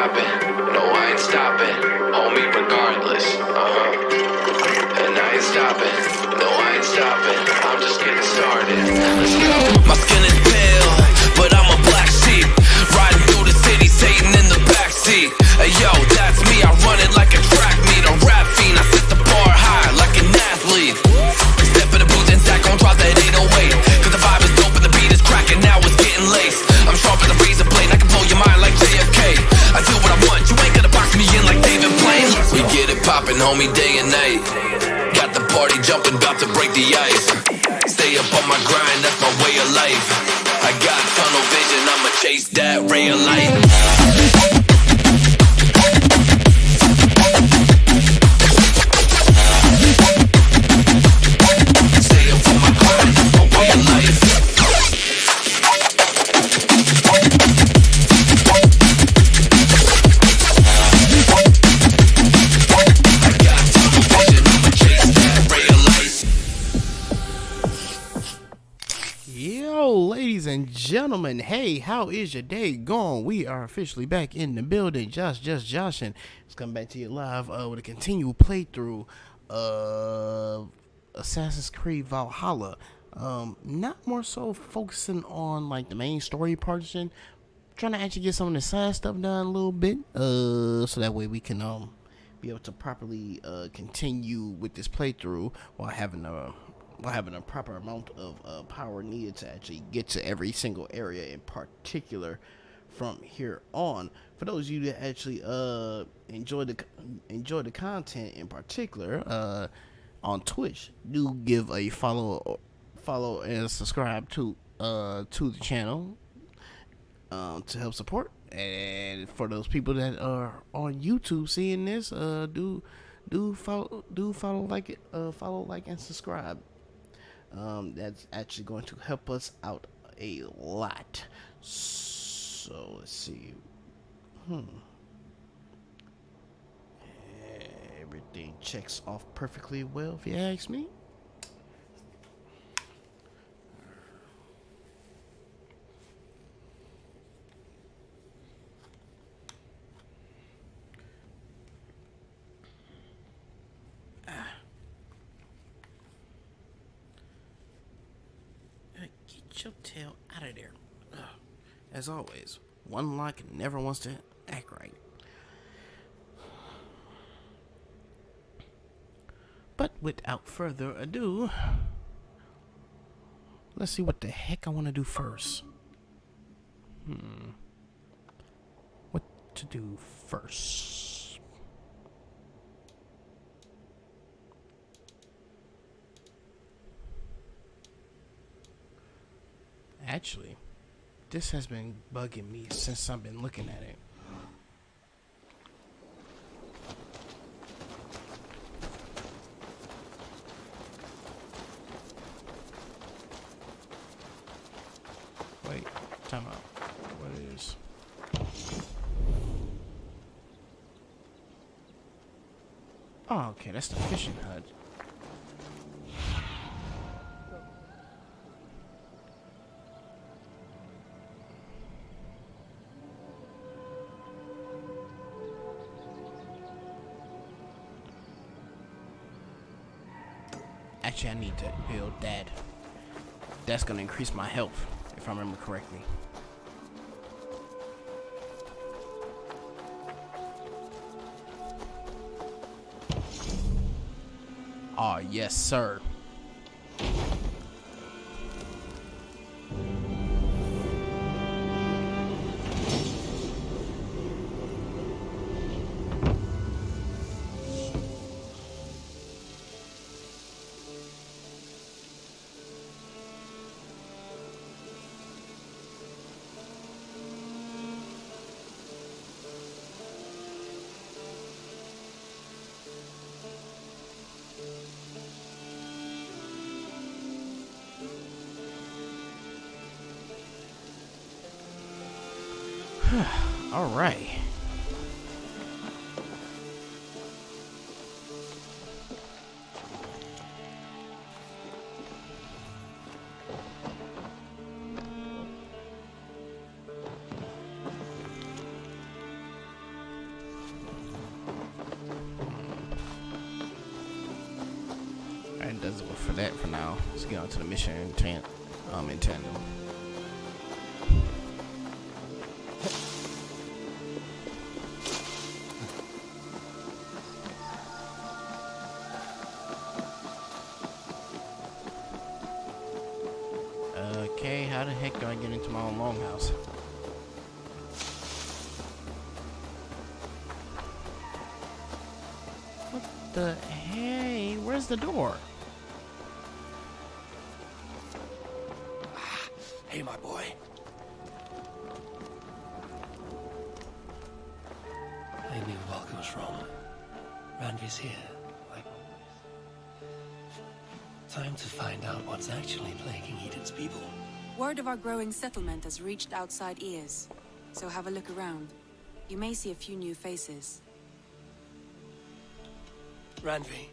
stopping. No, I ain't stopping. Homie, regardless. And I ain't stopping. No, I ain't stopping. I'm just getting started. Let's go. My skin is pale, but I'm a black sheep. Riding through the city, Satan in the backseat. Hey yo, that's me. I run it like a track meet, a rap fiend. I set the bar high like an athlete. Step in the booth and Zach gon' drop that 808. Cause the vibe is dope and the beat is cracking. Now it's getting laced. I'm sharp as a razor blade. I can blow your mind like JFK. I do what I want. You ain't gonna box me in like David Blaine. We get it poppin', homie, day and night. Got the party jumping, about to break the ice. Stay up on my grind, that's my way of life. I got tunnel vision, I'ma chase that ray of light. Gentlemen, hey, how is your day going? We are officially back in the building. Just Joshin. It's coming back to you live with a continual playthrough of Assassin's Creed Valhalla. Not more so focusing on like the main story portion. Trying to actually get some of the side stuff done a little bit, so that way we can be able to properly continue with this playthrough while having a proper amount of power needed to actually get to every single area in particular from here on. For those of you that actually enjoy the content in particular on Twitch, do give a follow and subscribe to the channel to help support. And for those people that are on YouTube seeing this, do follow, like it, follow, like, and subscribe. That's actually going to help us out a lot. So let's see. Everything checks off perfectly well, if you ask me. Get your tail out of there. As always, one lock never wants to act right. But without further ado, let's see what the heck I want to do first. What to do first? Actually, this has been bugging me since I've been looking at it. Wait, time out. What is... Oh, okay, that's the fishing hut. Actually, I need to build that. That's gonna increase my health, if I remember correctly. Oh, yes, sir. All right. for now. Let's get on to the mission in tandem. Okay, how the heck do I get into my own longhouse? What the hey? Where's the door? Hey, my boy. I knew Volker was wrong. Randvi's here, like always. Time to find out what's actually plaguing Eden's people. Word of our growing settlement has reached outside ears, so have a look around. You may see a few new faces. Randvi,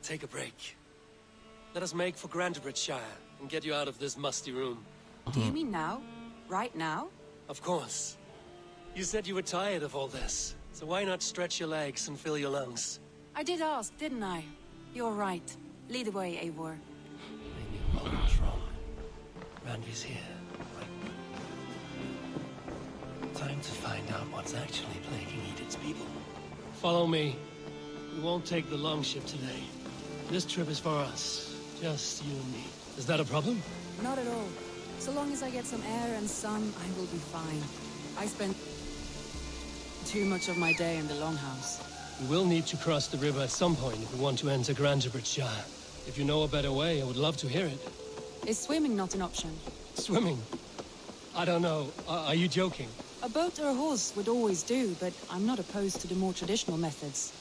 take a break. Let us make for Grantebridgeshire and get you out of this musty room. Do you mean now? Right now? Of course. You said you were tired of all this, so why not stretch your legs and fill your lungs? I did ask, didn't I? You're right. Lead the way, Eivor. I knew Volker was wrong. Randvi's here. Time to find out what's actually plaguing Eden's people. Follow me. We won't take the longship today. This trip is for us. Just you and me. Is that a problem? Not at all. So long as I get some air and sun, I will be fine. I spend too much of my day in the longhouse. We will need to cross the river at some point if we want to enter Grantebridgeshire. If you know a better way, I would love to hear it. Is swimming not an option? Swimming? I don't know. Are you joking? A boat or a horse would always do, but I'm not opposed to the more traditional methods.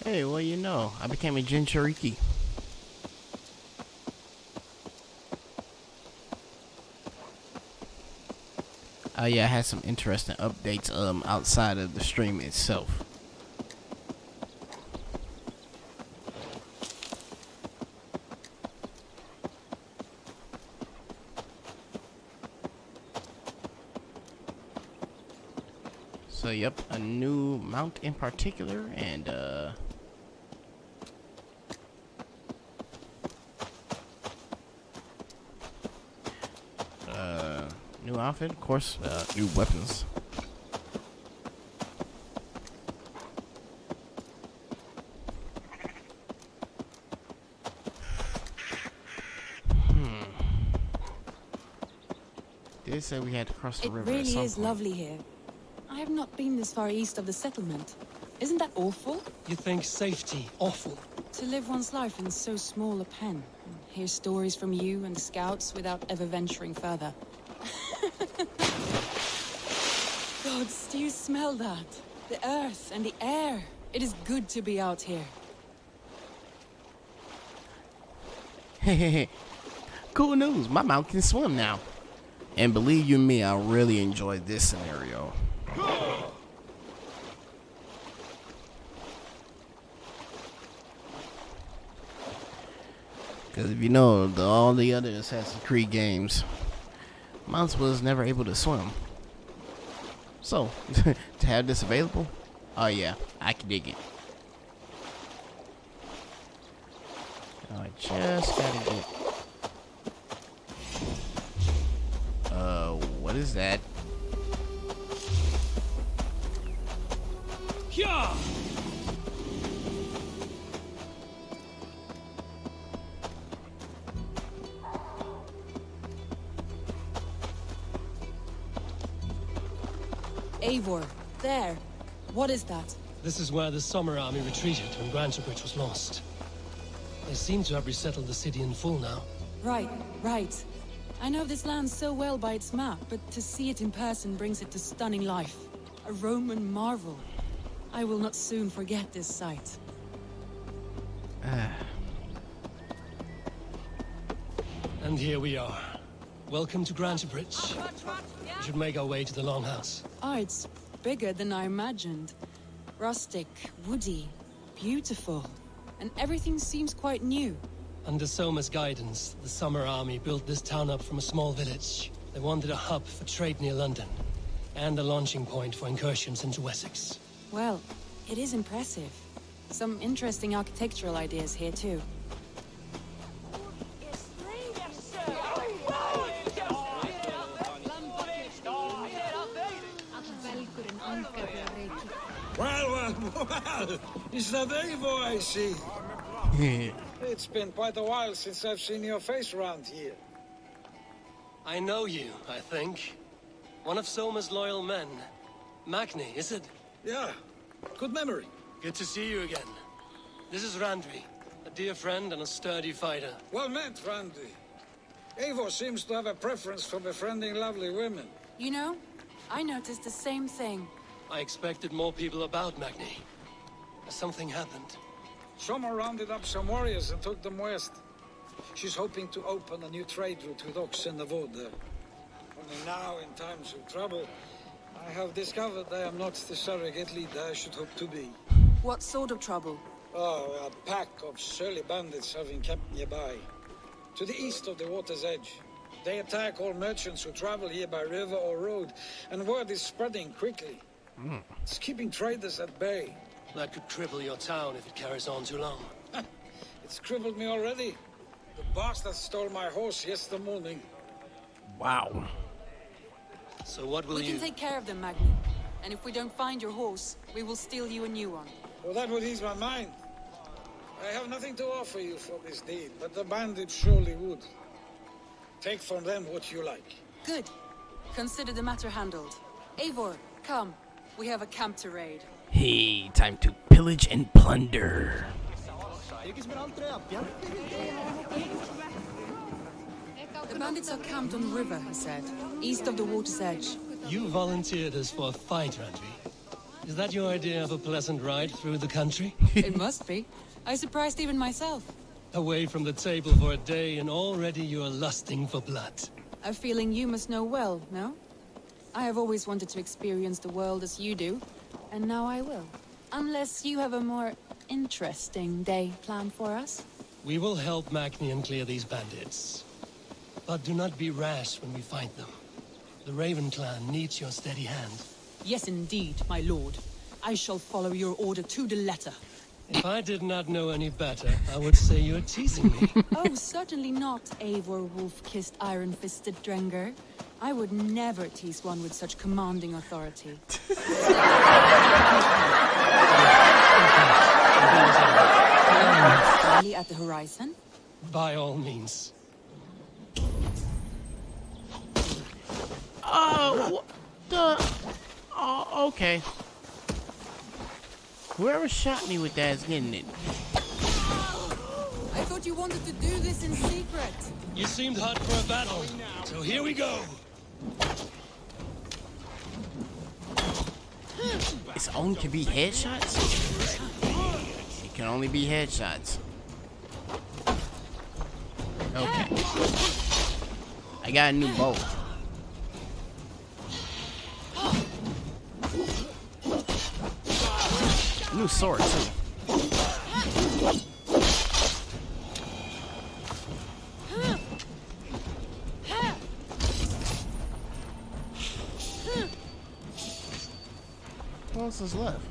Hey, well, you know, I became a Jinchuriki. Yeah, I had some interesting updates outside of the stream itself. So, yep, a new mount in particular, and new outfit, of course, new weapons. They said we had to cross the river. It at some really is point. lovely here. I have not been this far east of the settlement. Isn't that awful? You think safety awful? To live one's life in so small a pen. And hear stories from you and the scouts without ever venturing further. Gods, do you smell that? The earth and the air. It is good to be out here. Hey, cool news. My mount can swim now. And believe you me, I really enjoyed this scenario. Because if you know, all the other Assassin's Creed games, mounts was never able to swim. So, to have this available, oh yeah, I can dig it. I just gotta get... what is that? Yeah! Eivor, there. What is that? This is where the Summer Army retreated when Grantebridge was lost. They seem to have resettled the city in full now. Right, right. I know this land so well by its map, but to see it in person brings it to stunning life. A Roman marvel. I will not soon forget this sight. And here we are. Welcome to Grantebridge. We should make our way to the Longhouse. Ah, it's bigger than I imagined. Rustic, woody, beautiful. And everything seems quite new. Under Soma's guidance, the Summer Army built this town up from a small village. They wanted a hub for trade near London, and a launching point for incursions into Wessex. Well, it is impressive. Some interesting architectural ideas here, too. Well, is that Eivor I see? It's been quite a while since I've seen your face around here. I know you, I think. One of Soma's loyal men. Magni, is it? Yeah, good memory. Good to see you again. This is Randvi, a dear friend and a sturdy fighter. Well met, Randy. Eivor seems to have a preference for befriending lovely women. You know, I noticed the same thing. I expected more people about Magni. Something happened. Soma rounded up some warriors and took them west. She's hoping to open a new trade route with Ox and the Wood there. Only now, in times of trouble, I have discovered I am not the surrogate leader I should hope to be. What sort of trouble? Oh, a pack of surly bandits have been kept nearby. To the east of the water's edge. They attack all merchants who travel here by river or road, and word is spreading quickly. It's keeping traders at bay. That could cripple your town if it carries on too long. It's crippled me already. The bastard stole my horse yesterday morning. Wow. So what will We you... can take care of them, Magni. And if we don't find your horse, we will steal you a new one. Well, that would ease my mind. I have nothing to offer you for this deed, but the bandits surely would. Take from them what you like. Good. Consider the matter handled. Eivor, come. We have a camp to raid. Hey, time to pillage and plunder. The bandits are camped on the river, he said, east of the water's edge. You volunteered us for a fight, Randvi. Is that your idea of a pleasant ride through the country? It must be. I surprised even myself. Away from the table for a day and already you are lusting for blood. A feeling you must know well, no? I have always wanted to experience the world as you do, and now I will. Unless you have a more interesting day planned for us. We will help Magni and clear these bandits. But do not be rash when we fight them. The Raven clan needs your steady hand. Yes, indeed, my lord. I shall follow your order to the letter. If I did not know any better, I would say you're teasing me. Oh, certainly not, Eivor wolf-kissed iron-fisted Drenger. I would never tease one with such commanding authority. Really at the horizon? By all means. Oh, okay. Whoever shot me with that is getting it. I thought you wanted to do this in secret. You seemed hot for a battle, so here we go. It's only can be headshots? It can only be headshots. Okay. I got a new bow. New sword too. What else is left?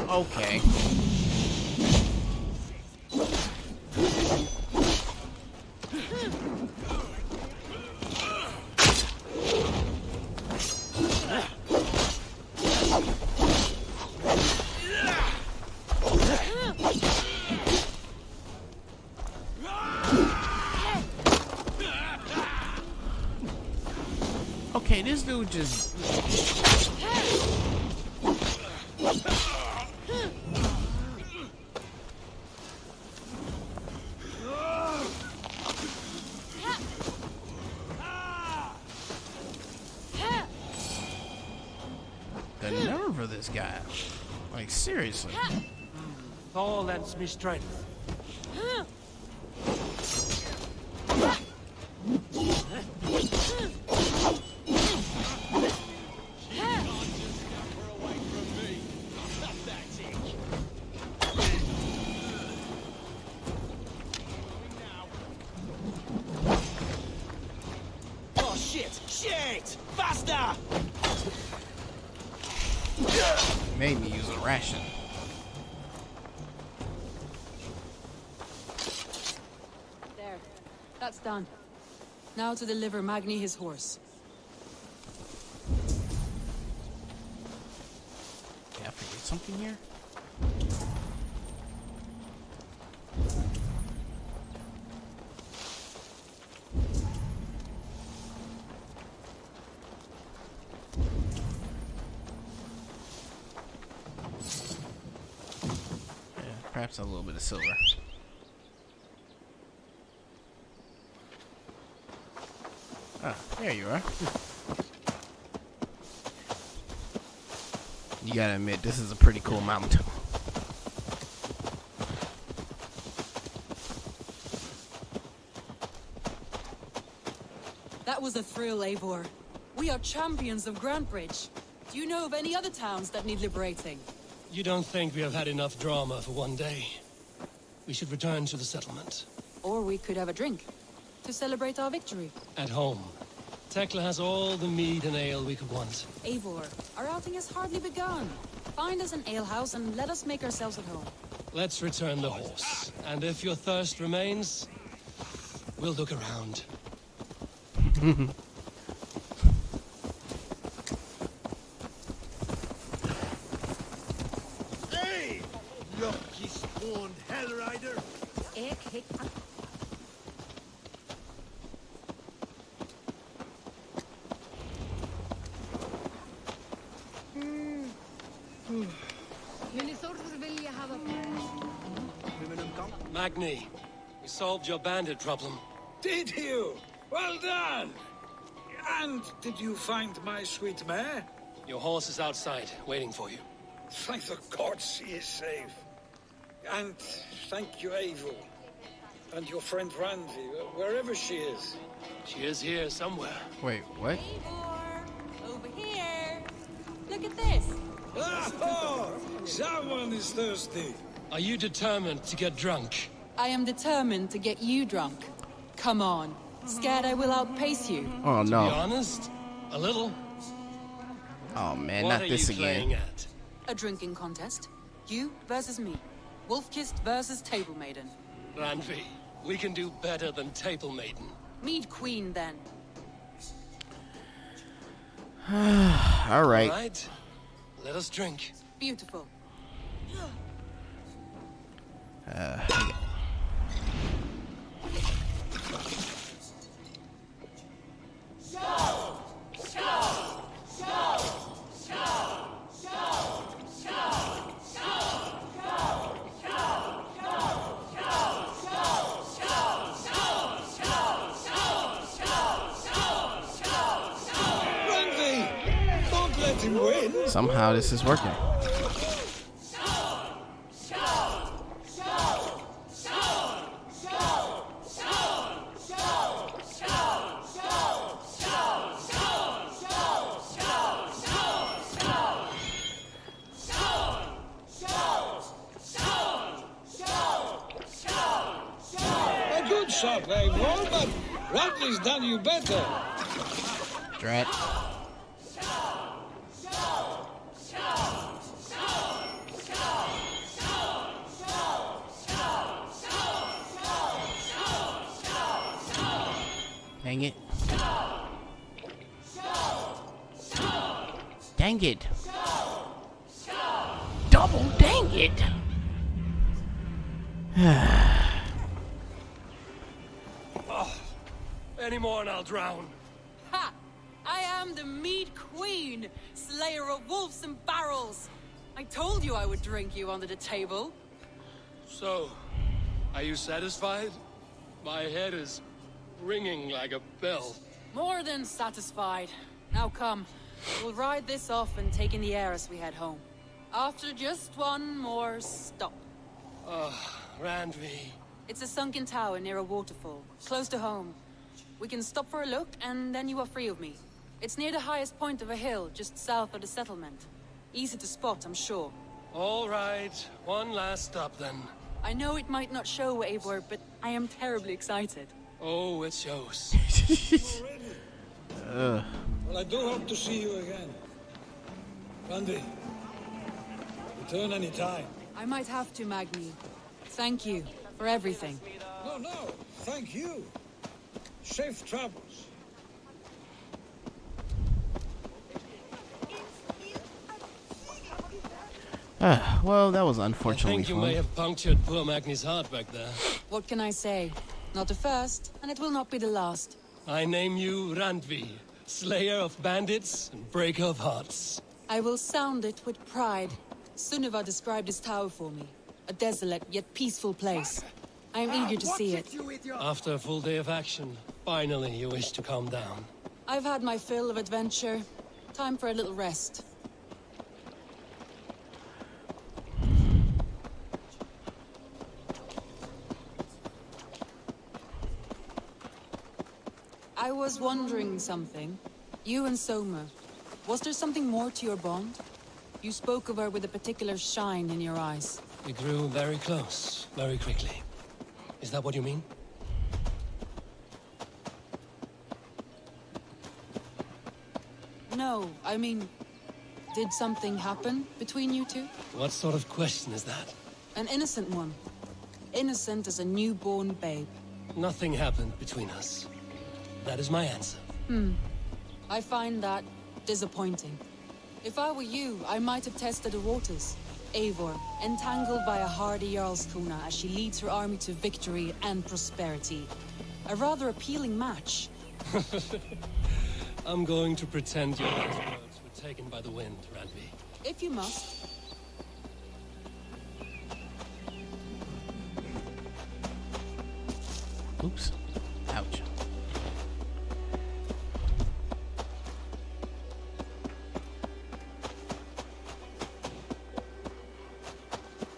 Okay. Okay, this dude just... The nerve of this guy. Like, seriously. Thor lends me strength. Shit! Faster! Made me use a ration. There. That's done. Now to deliver Magni his horse. Yeah, I forget something here. Perhaps a little bit of silver. Ah, there you are. You gotta admit, this is a pretty cool mount. That was a thrill, Eivor. We are champions of Grantbridge. Do you know of any other towns that need liberating? You don't think we have had enough drama for one day? We should return to the settlement. Or we could have a drink to celebrate our victory. At home. Tekla has all the mead and ale we could want. Eivor, our outing has hardly begun. Find us an alehouse and let us make ourselves at home. Let's return the horse. And if your thirst remains, we'll look around. Hey! Lucky spawned hell rider! Magni, we solved your bandit problem. Did you? Well done! And did you find my sweet mare? Your horse is outside, waiting for you. Thank the gods she is safe. And thank you, Eivor. And your friend Randi, wherever she is. She is here somewhere. Wait, what? Eivor, over here. Look at this. Oh, someone is thirsty. Are you determined to get drunk? I am determined to get you drunk. Come on. Scared I will outpace you? Oh To be no. honest, a little. Oh man, What not are this you again. playing at? A drinking contest. You versus me. Wolf-kissed versus Table Maiden. Ranvi, we can do better than Table Maiden. Mead Queen, then. All right. All right, let us drink. Beautiful. Randi! Don't let him win! Somehow this is working. A good shot, Eivor, but Randi's done you better. Drat. Dang it. Dang it. Double dang it. Any more and I'll drown. Ha! I am the Mead Queen, slayer of wolves and barrels. I told you I would drink you under the table. So, are you satisfied? My head is ringing like a bell. More than satisfied. Now come, we'll ride this off and take in the air as we head home. After just one more stop. Randvi. It's a sunken tower near a waterfall, close to home. We can stop for a look, and then you are free of me. It's near the highest point of a hill, just south of the settlement. Easy to spot, I'm sure. All right, one last stop then. I know it might not show, Eivor, but I am terribly excited. Oh, it shows. Well, I do hope to see you again. Randy, return any time. I might have to, Magni. Thank you for everything. No, thank you. Safe travels. Well, that was I unfortunately think you fun. may have punctured poor Magni's heart back there. What can I say? Not the first, and it will not be the last. I name you Randvi, slayer of bandits and breaker of hearts. I will sound it with pride. Sunniva described this tower for me. A desolate yet peaceful place. I am eager to see it. After a full day of action, finally you wish to calm down. I've had my fill of adventure. Time for a little rest. I was wondering something. You and Soma, was there something more to your bond? You spoke of her with a particular shine in your eyes. We grew very close, very quickly. Is that what you mean? No, I mean, did something happen between you two? What sort of question is that? An innocent one. Innocent as a newborn babe. Nothing happened between us. That is my answer. I find that disappointing. If I were you, I might have tested the waters. Eivor, entangled by a hardy Jarlskona as she leads her army to victory and prosperity. A rather appealing match. I'm going to pretend your last words were taken by the wind, Randvi. If you must. Oops. Ouch.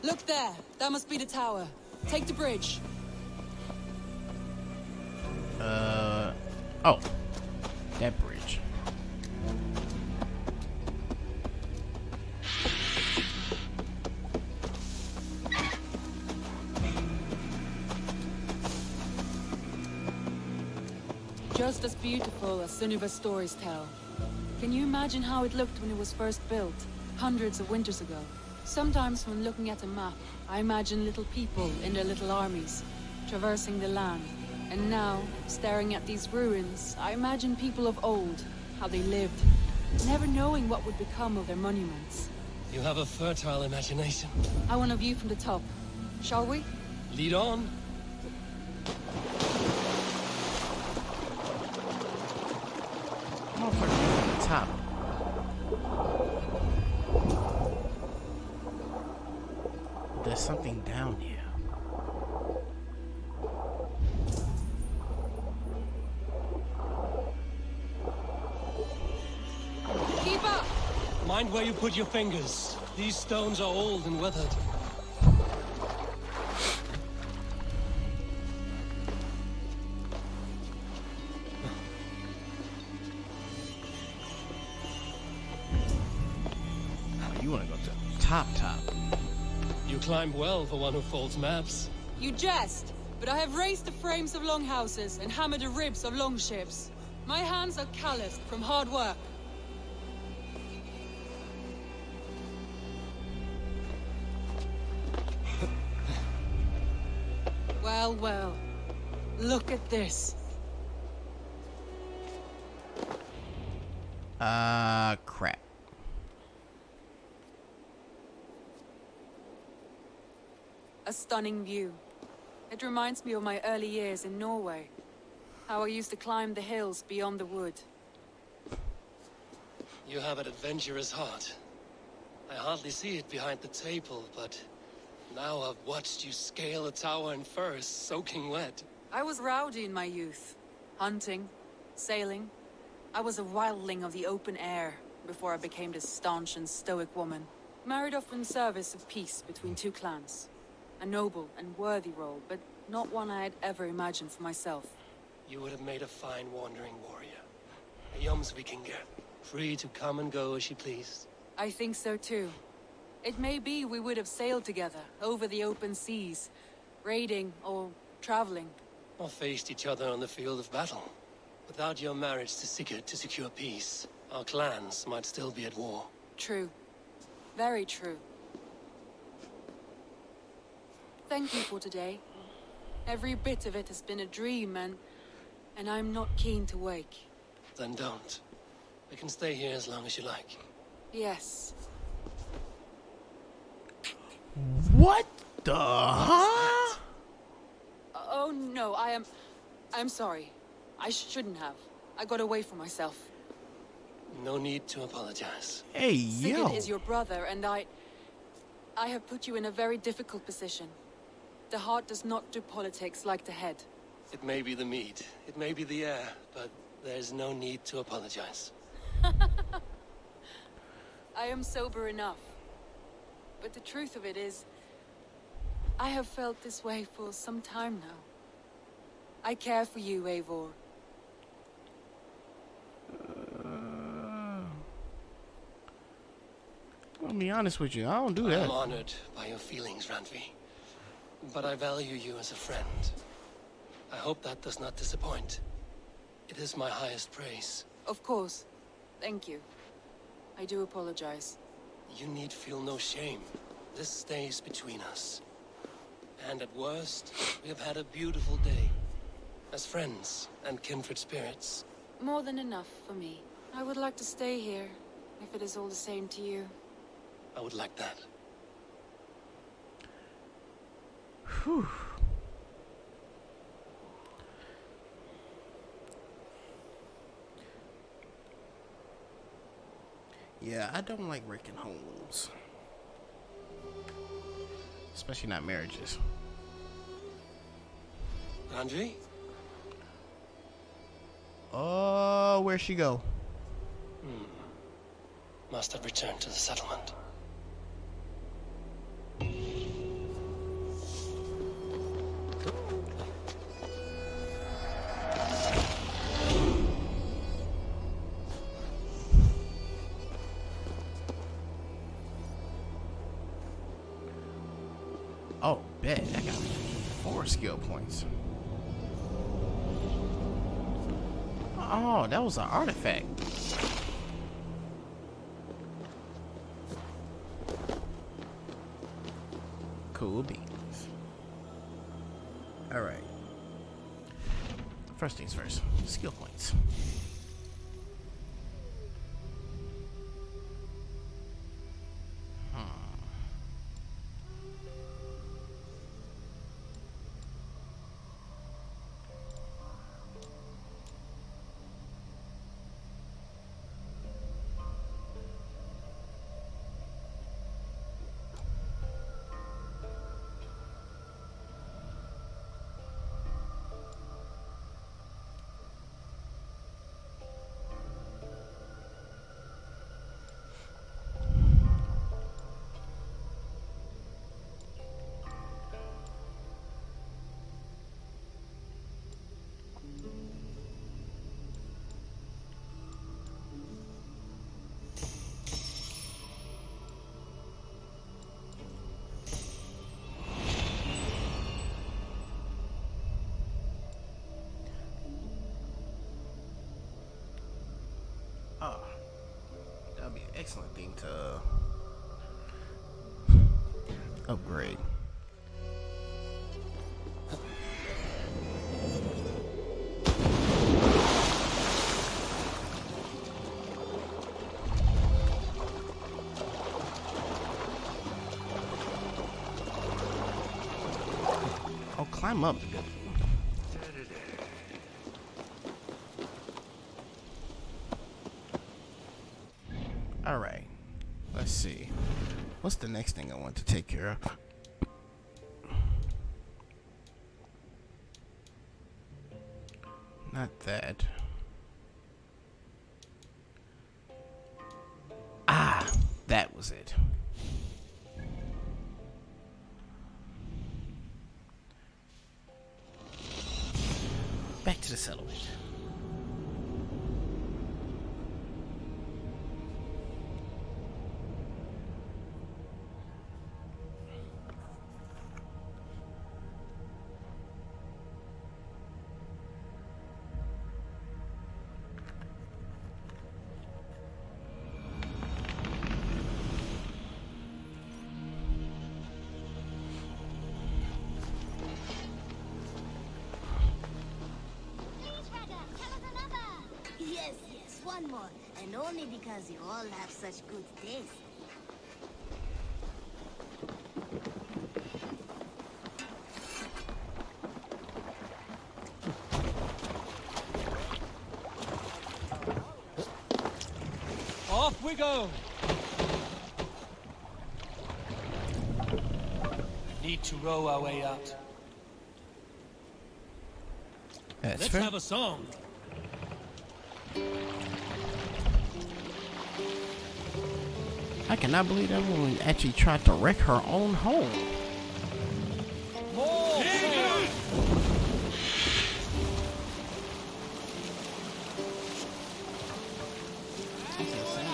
Look there! That must be the tower. Take the bridge. Oh. That bridge. Just as beautiful as Sunniva's stories tell. Can you imagine how it looked when it was first built, hundreds of winters ago? Sometimes when looking at a map, I imagine little people in their little armies, traversing the land. And now, staring at these ruins, I imagine people of old, how they lived, never knowing what would become of their monuments. You have a fertile imagination. I want a view from the top. Shall we? Lead on. Motherfucker from the top. There's something down here. Keep up! Mind where you put your fingers. These stones are old and weathered. You want to go to the top. You climb well for one who folds maps. You jest, but I have raised the frames of longhouses and hammered the ribs of longships. My hands are calloused from hard work. Well, well. Look at this. Crap. A stunning view. It reminds me of my early years in Norway. How I used to climb the hills beyond the wood. You have an adventurous heart. I hardly see it behind the table, but now I've watched you scale a tower in furs, soaking wet. I was rowdy in my youth. Hunting, sailing. I was a wildling of the open air before I became this staunch and stoic woman. Married off in service of peace between two clans. A noble and worthy role, but not one I had ever imagined for myself. You would have made a fine wandering warrior. A Jomsvikinger, free to come and go as she pleased. I think so too. It may be we would have sailed together over the open seas, raiding or traveling. Or faced each other on the field of battle. Without your marriage to Sigurd to secure peace, our clans might still be at war. True. Very true. Thank you for today. Every bit of it has been a dream, and I'm not keen to wake. Then don't. We can stay here as long as you like. Yes. What the huh? Oh no, I'm sorry. I shouldn't have. I got away from myself. No need to apologize. Hey, Sigurd yo. is your brother, and I have put you in a very difficult position. The heart does not do politics like the head. It may be the meat, it may be the air, but there's no need to apologize. I am sober enough. But the truth of it is, I have felt this way for some time now. I care for you, Eivor. I'll be honest with you, I don't do that. I'm honored by your feelings, Randvi. But I value you as a friend. I hope that does not disappoint. It is my highest praise. Of course. Thank you. I do apologize. You need feel no shame. This stays between us. And at worst, we have had a beautiful day. As friends and kindred spirits. More than enough for me. I would like to stay here, if it is all the same to you. I would like that. Whew. Yeah, I don't like wrecking homes. Especially not marriages. Randvi? Oh, where'd she go? Must have returned to the settlement. Oh, bet. I got 4 skill points. Oh, that was an artifact. Cool beans. Alright. First things first. Skill points. Oh, that'd be an excellent thing to upgrade. Oh, climb up. Alright, let's see. What's the next thing I want to take care of? Not that. Ah, that was it. Back to the settlement. Just one more, and only because you all have such good taste. Off we go! Need to row our way out. That's Let's fair. have a song. I cannot believe that woman actually tried to wreck her own home. More sail! That's insane.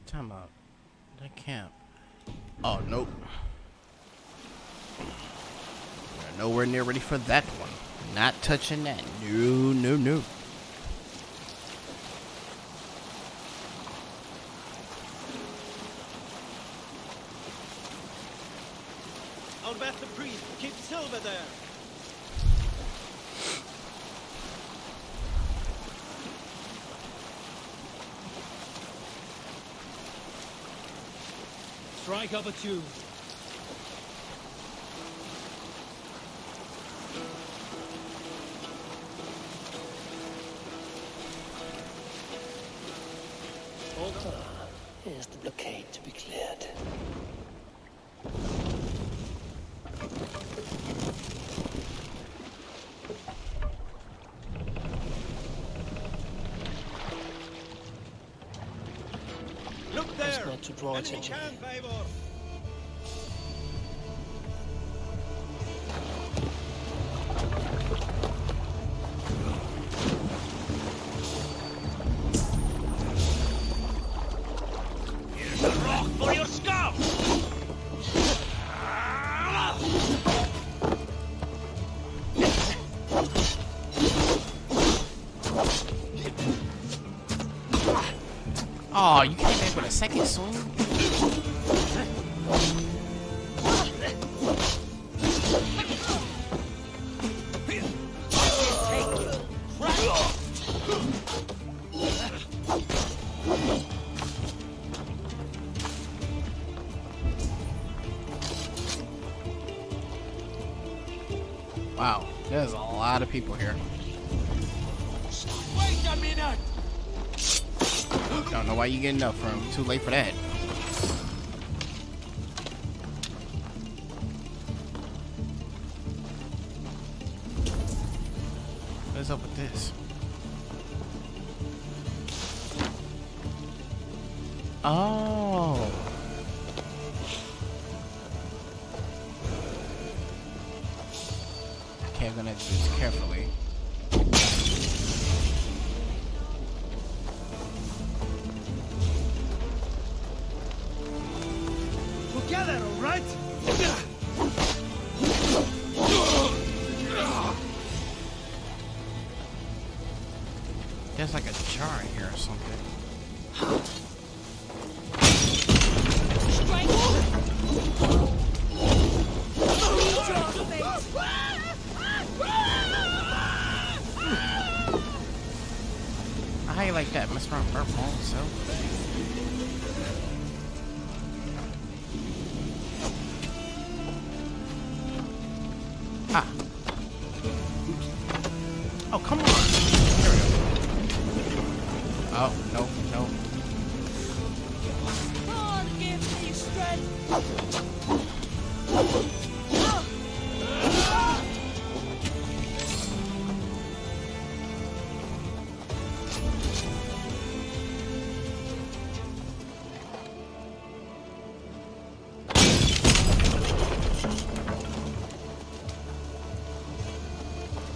Time out. That camp. Oh, nope. We're nowhere near ready for that one. Not touching that. No, no, no. Outbat the priest. Keep Silver there. Strike up a tune. Here's the blockade to be cleared. Look there. That's not to draw Enemy attention. camp, Eivor. Here's a rock for your scalp. Oh, you came back with a second swing? Wow, there's a lot of people here. Wait a minute. Don't know why you getting up from. Too late for that. What's up with this? Oh. Okay, I'm gonna do this carefully. Together, all right? There's like a jar in here or something. How you like that? Mess around with her phone, so. Ah. Oh, come on. There we go. Oh, no, no. God, give me strength.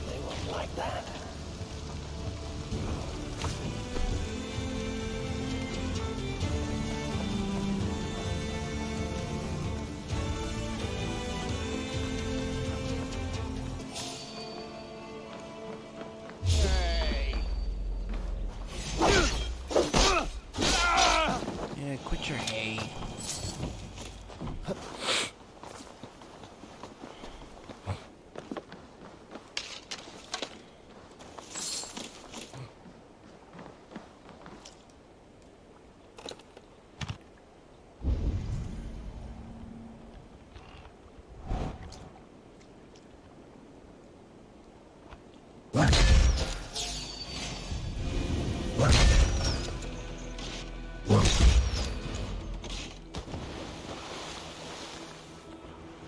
They won't like that. Yeah, quit your hay.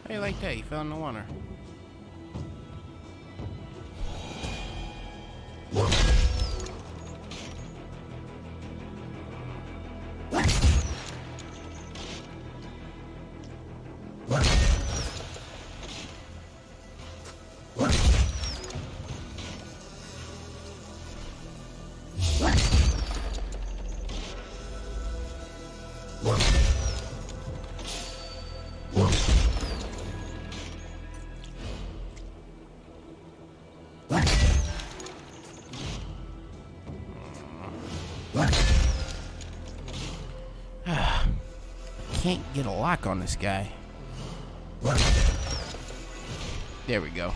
How you like that? You fell in the water. Can't get a lock on this guy. There we go.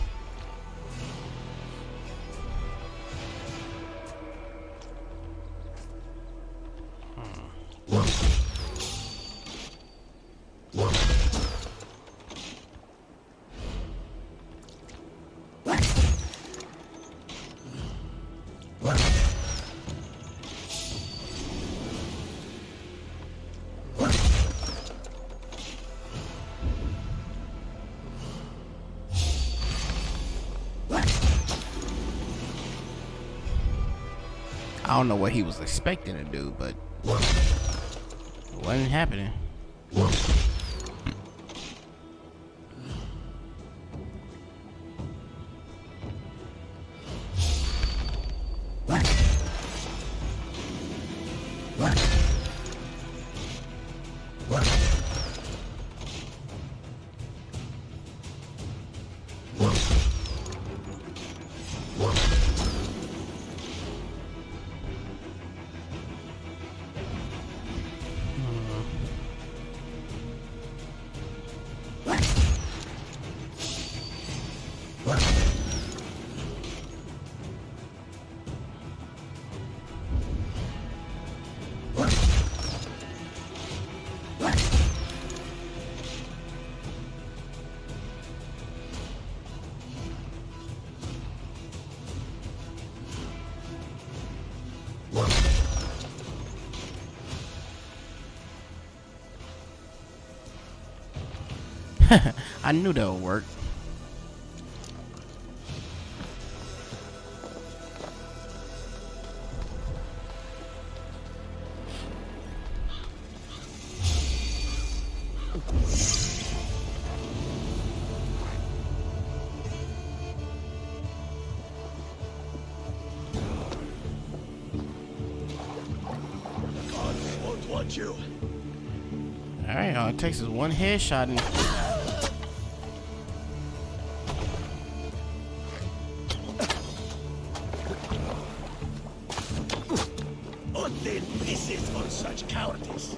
I don't know what he was expecting to do, but it wasn't happening. I knew that would work. Won't want you. Alright, all it takes is one headshot and Then this is for such cowardice.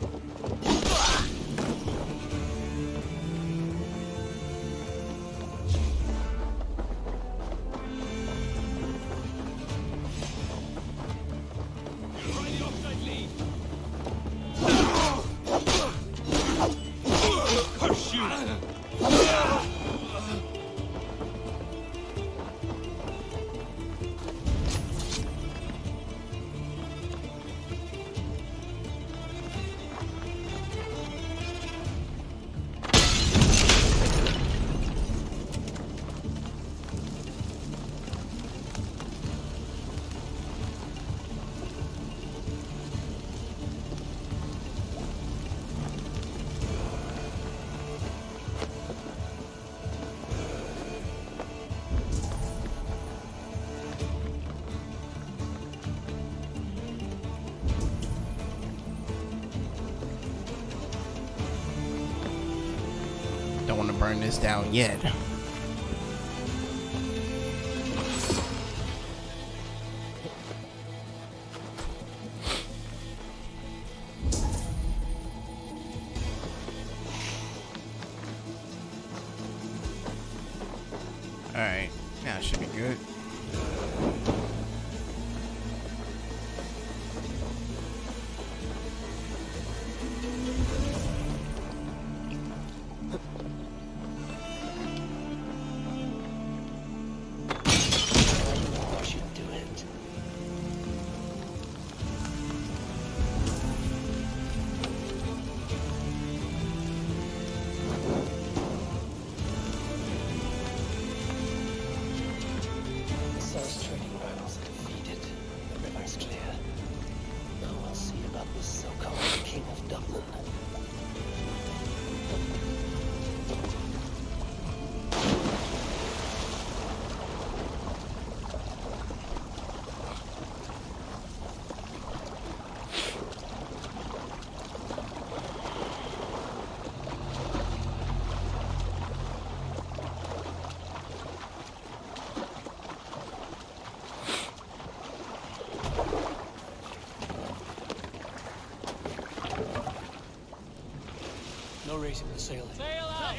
Don't want to burn this down yet. Alright, now it should be good. South trading rivals are defeated. The river's clear. Now we'll see about this so-called King of Dublin. No raising the sail. Sail out!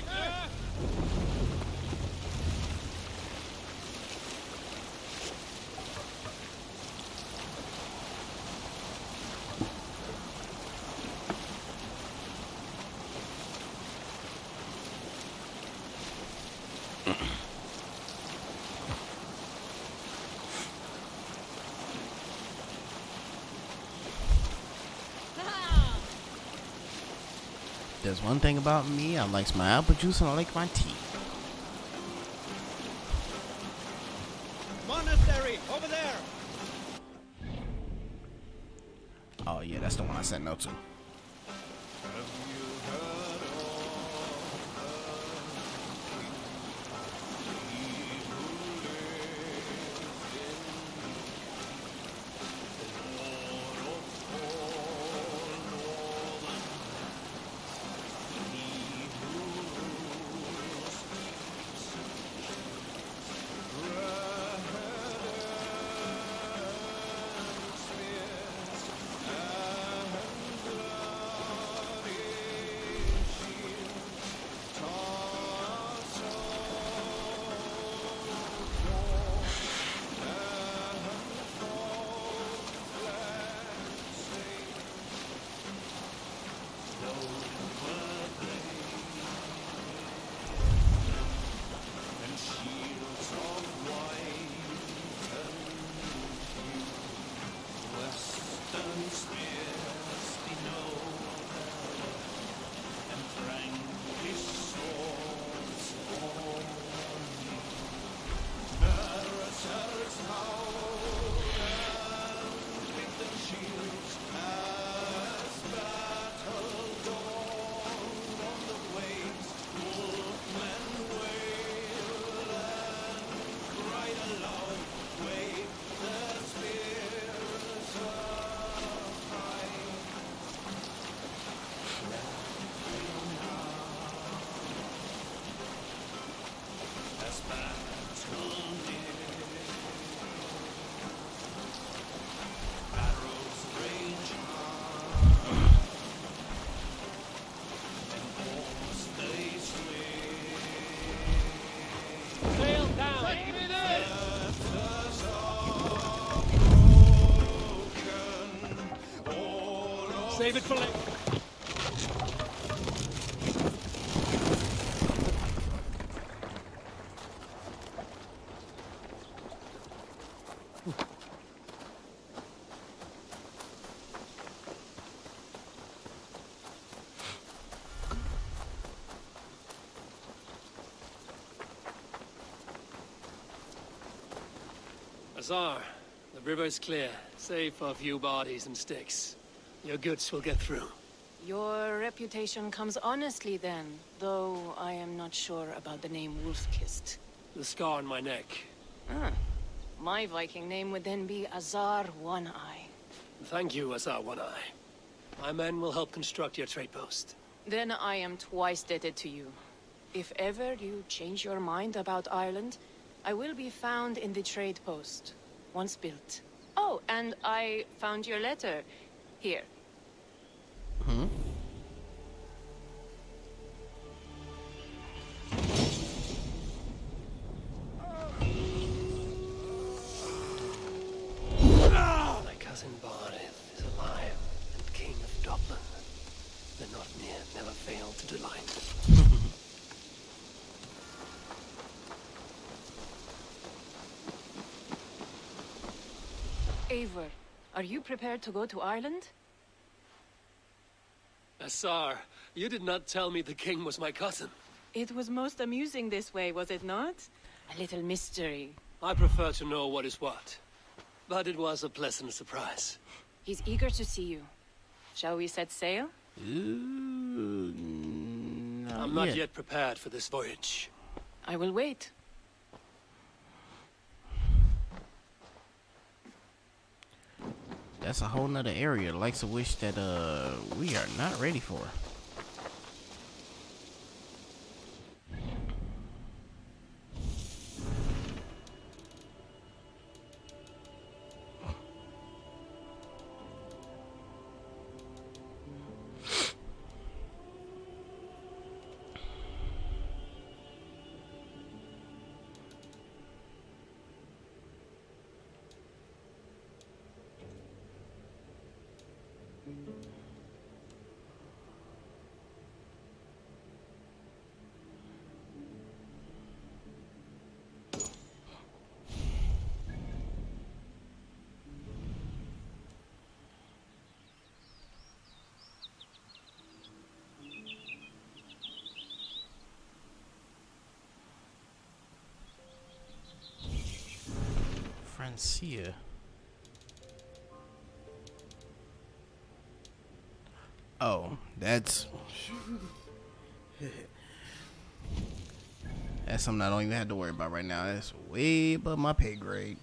There's one thing about me, I like my apple juice and I like my tea. Monastery, over there! Oh yeah, that's the one I said no to. Save it for later. Azar, the river is clear, save for a few bodies and sticks. Your goods will get through. Your reputation comes honestly then, though I am not sure about the name Wolf-Kissed. The scar on my neck. Ah. My Viking name would then be Azar One-Eye. Thank you, Azar One-Eye. My men will help construct your trade post. Then I am twice indebted to you. If ever you change your mind about Ireland, I will be found in the trade post, once built. Oh, and I found your letter. Here. Hmm? My cousin Barith is alive and king of Dublin. The Notnir never failed to delight. Eivor, are you prepared to go to Ireland? Azar, you did not tell me the king was my cousin. It was most amusing this way, was it not? A little mystery. I prefer to know what is what. But it was a pleasant surprise. He's eager to see you. Shall we set sail? Ooh, I'm not yet prepared for this voyage. I will wait. That's a whole nother area, likes of which that we are not ready for. Francia. Oh, that's something I don't even have to worry about right now. That's way above my pay grade.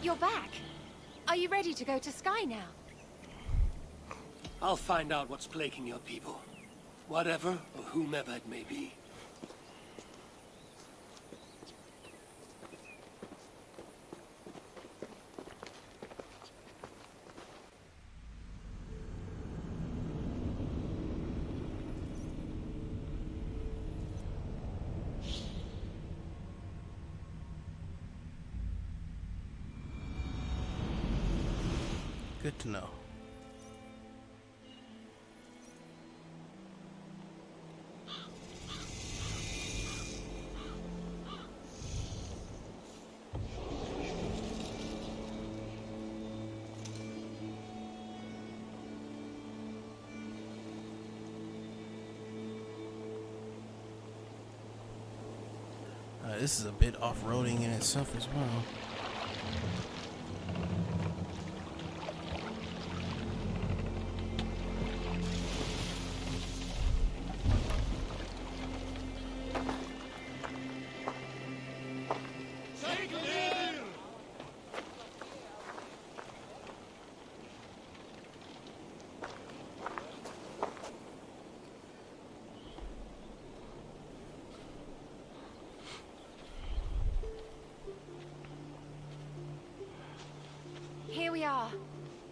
You're back. Are you ready to go to Sky now? I'll find out what's plaguing your people. Whatever or whomever it may be. Good to know. this is a bit off-roading in itself as well. Here we are.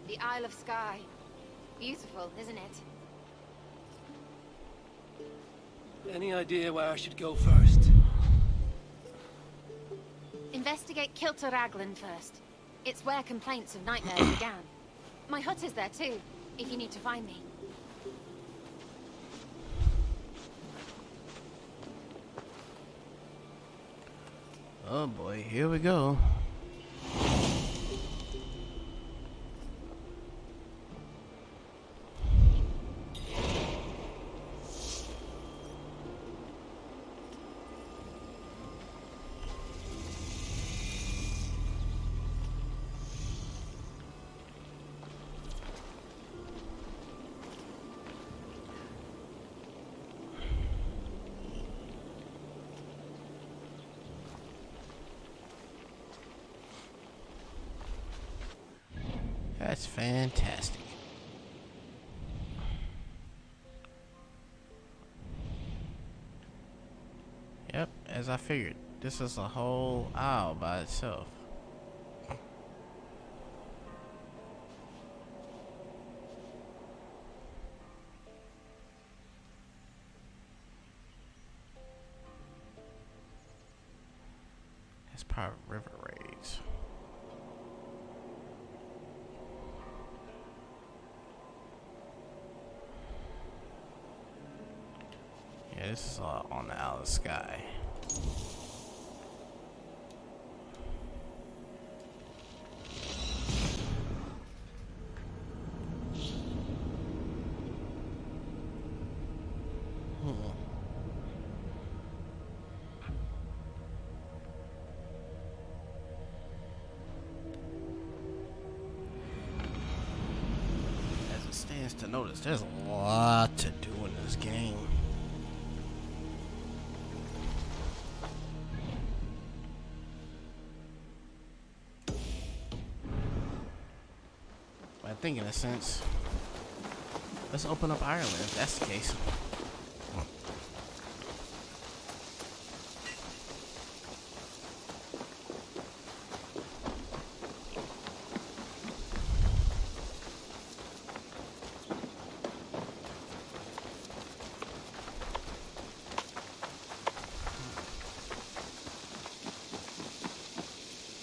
The Isle of Skye. Beautiful, isn't it? Any idea where I should go first? Investigate Kilter Raglan first. It's where complaints of nightmares began. My hut is there too, if you need to find me. Oh boy, here we go. That's fantastic. Yep, as I figured, this is a whole aisle by itself. It's part of river raids. Yeah, this is all on the Isle of Skye. As it stands to notice, there's a lot to do in this game. I think in a sense, let's open up Ireland if that's the case.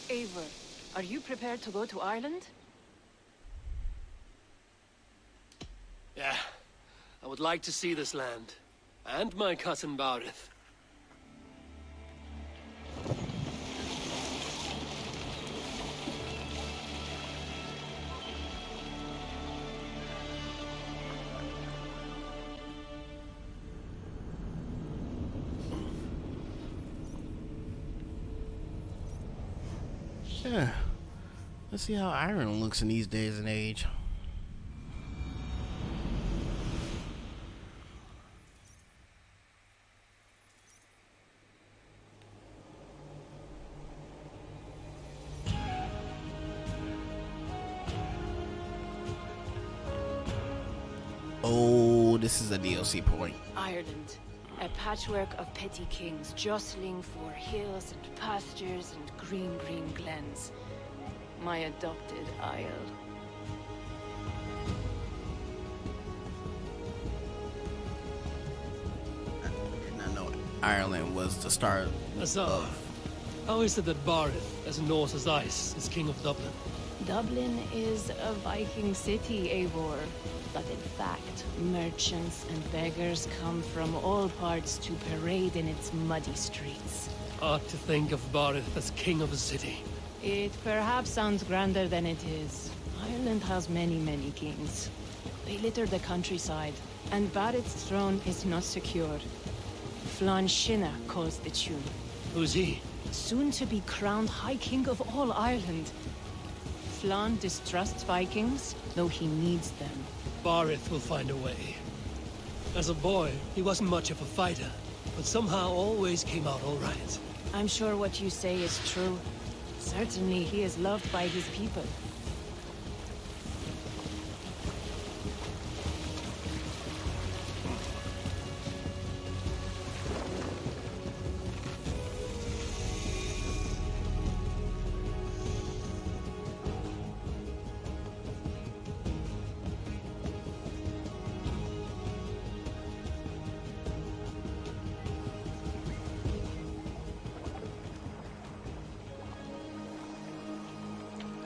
Eivor, are you prepared to go to Ireland? Yeah, I would like to see this land. And my cousin Barith. Yeah. Let's see how Ireland looks in these days and age. Oh, this is a DLC point. Ireland. A patchwork of petty kings jostling for hills and pastures and green glens. My adopted isle. I did not know Ireland was the start Huzzah. How is it that Barith, as Norse as ice, is king of Dublin? Dublin is a Viking city, Eivor. But in fact, merchants and beggars come from all parts to parade in its muddy streets. Odd to think of Barith as king of a city. It perhaps sounds grander than it is. Ireland has many kings. They litter the countryside, and Barith's throne is not secure. Flann Sinna calls the tune. Who's he? Soon to be crowned High King of all Ireland. Flann distrusts Vikings, though he needs them. Barith will find a way. As a boy, he wasn't much of a fighter, but somehow always came out all right. I'm sure what you say is true. Certainly he is loved by his people.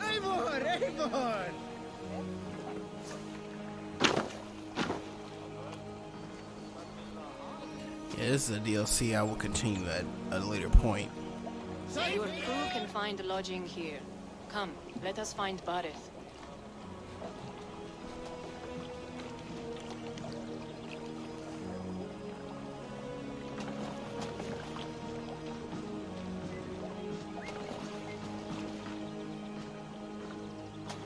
Eivor! Yeah, this is a DLC I will continue at a later point. Your crew can find lodging here. Come, let us find Barith.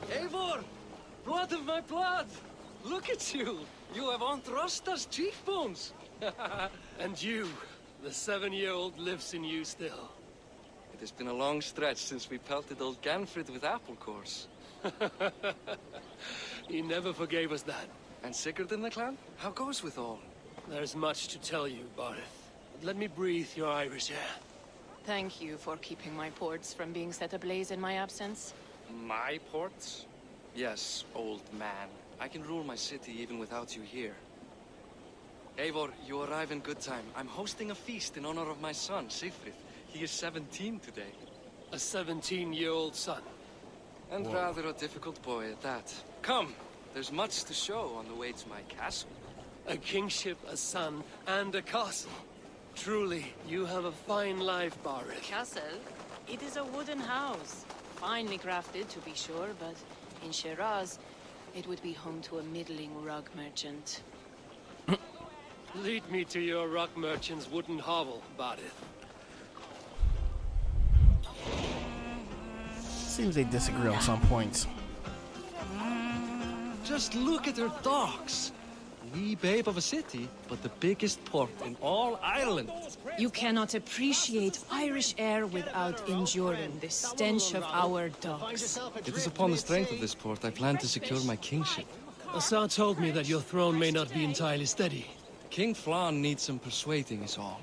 Eivor! Blood of my blood! Look at you! You have Aunt Rosta's cheekbones! And you, the 7-year-old lives in you still. It has been a long stretch since we pelted old Ganfrid with apple cores. He never forgave us that. And Sigurd in the clan? How goes with all? There's much to tell you, Barith. But let me breathe your Irish air. Thank you for keeping my ports from being set ablaze in my absence. My ports? Yes, old man. I can rule my city even without you here. Eivor, you arrive in good time. I'm hosting a feast in honor of my son, Sigfrid. He is 17 today. A 17-year-old son. And rather a difficult boy at that. Come, there's much to show on the way to my castle. A kingship, a son, and a castle. Truly, you have a fine life, Barith. Castle? It is a wooden house. Finely crafted, to be sure, but in Shiraz, it would be home to a middling rug merchant. Lead me to your rock merchant's wooden hovel, Barith. Seems they disagree on some points. Just look at her docks. Wee babe of a city, but the biggest port in all Ireland. You cannot appreciate Irish air without enduring the stench of our docks. It is upon the strength of this port I plan to secure my kingship. Assar told me that your throne may not be entirely steady. King Flann needs some persuading is all.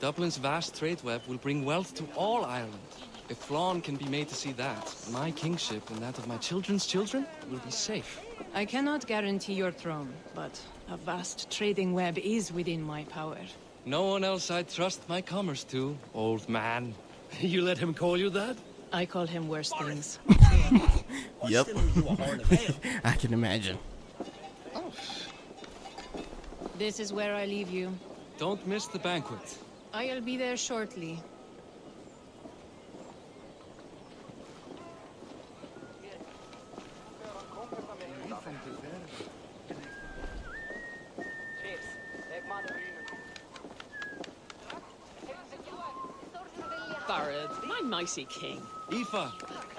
Dublin's vast trade web will bring wealth to all Ireland. If Flann can be made to see that, my kingship and that of my children's children will be safe. I cannot guarantee your throne, but a vast trading web is within my power. No one else I'd trust my commerce to, old man. You let him call you that? I call him worse things. Yep. I can imagine. This is where I leave you. Don't miss the banquet. I'll be there shortly. Barith, my mighty king. Aoife,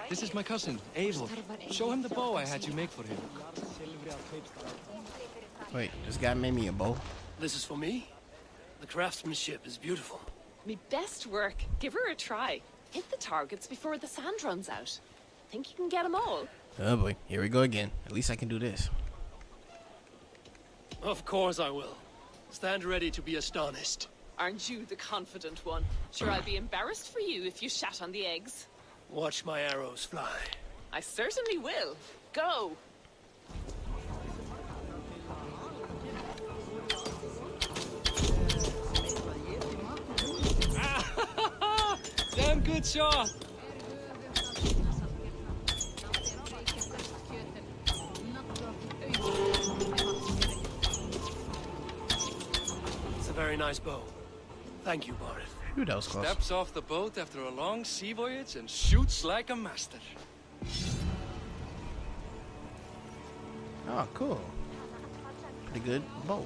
this is my cousin, Eivor. Show him the bow I had you make for him. Wait, this guy made me a bow. This is for me? The craftsmanship is beautiful. Me best work. Give her a try. Hit the targets before the sand runs out. Think you can get them all? Oh boy, here we go again. At least I can do this. Of course I will. Stand ready to be astonished. Aren't you the confident one? Sure, I'll be embarrassed for you if you shat on the eggs. Watch my arrows fly. I certainly will. Go! Damn good shot! It's a very nice bow. Thank you, Barith. Phew, that was close. Steps off the boat after a long sea voyage and shoots like a master. Oh, cool. Pretty good bow.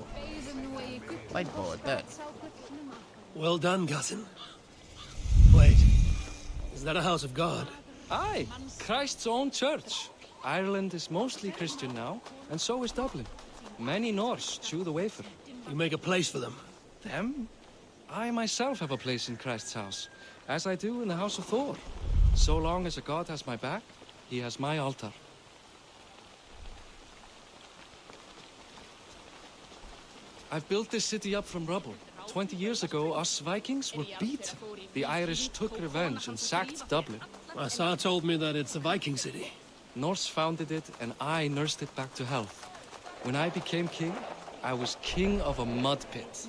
Light bow at that. Well done, cousin. Wait. Is that a house of God? Aye, Christ's own church. Ireland is mostly Christian now, and so is Dublin. Many Norse chew the wafer. You make a place for them. Them? I myself have a place in Christ's house, as I do in the house of Thor. So long as a god has my back, he has my altar. I've built this city up from rubble. 20 years ago, us Vikings were beaten. The Irish took revenge and sacked Dublin. Asa told me that it's a Viking city. Norse founded it, and I nursed it back to health. When I became king, I was king of a mud pit.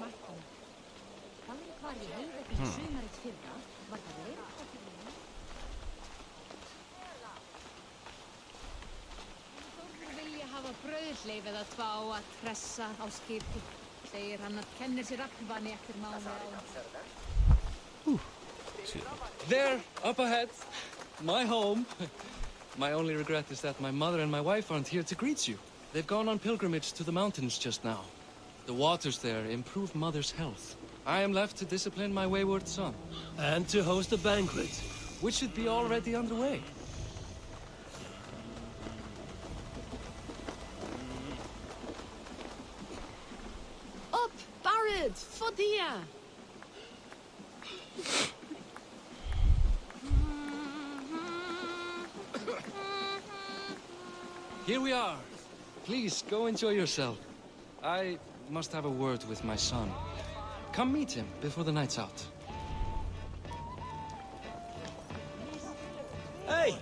There, up ahead. My home. My only regret is that my mother and my wife aren't here to greet you. They've gone on pilgrimage to the mountains just now. The waters there improve Mother's health. I am left to discipline my wayward son. And to host a banquet. Which should be already underway. Up, Barrett, Fodia. Here we are. Please, go enjoy yourself. I must have a word with my son. Come meet him before the night's out. Hey,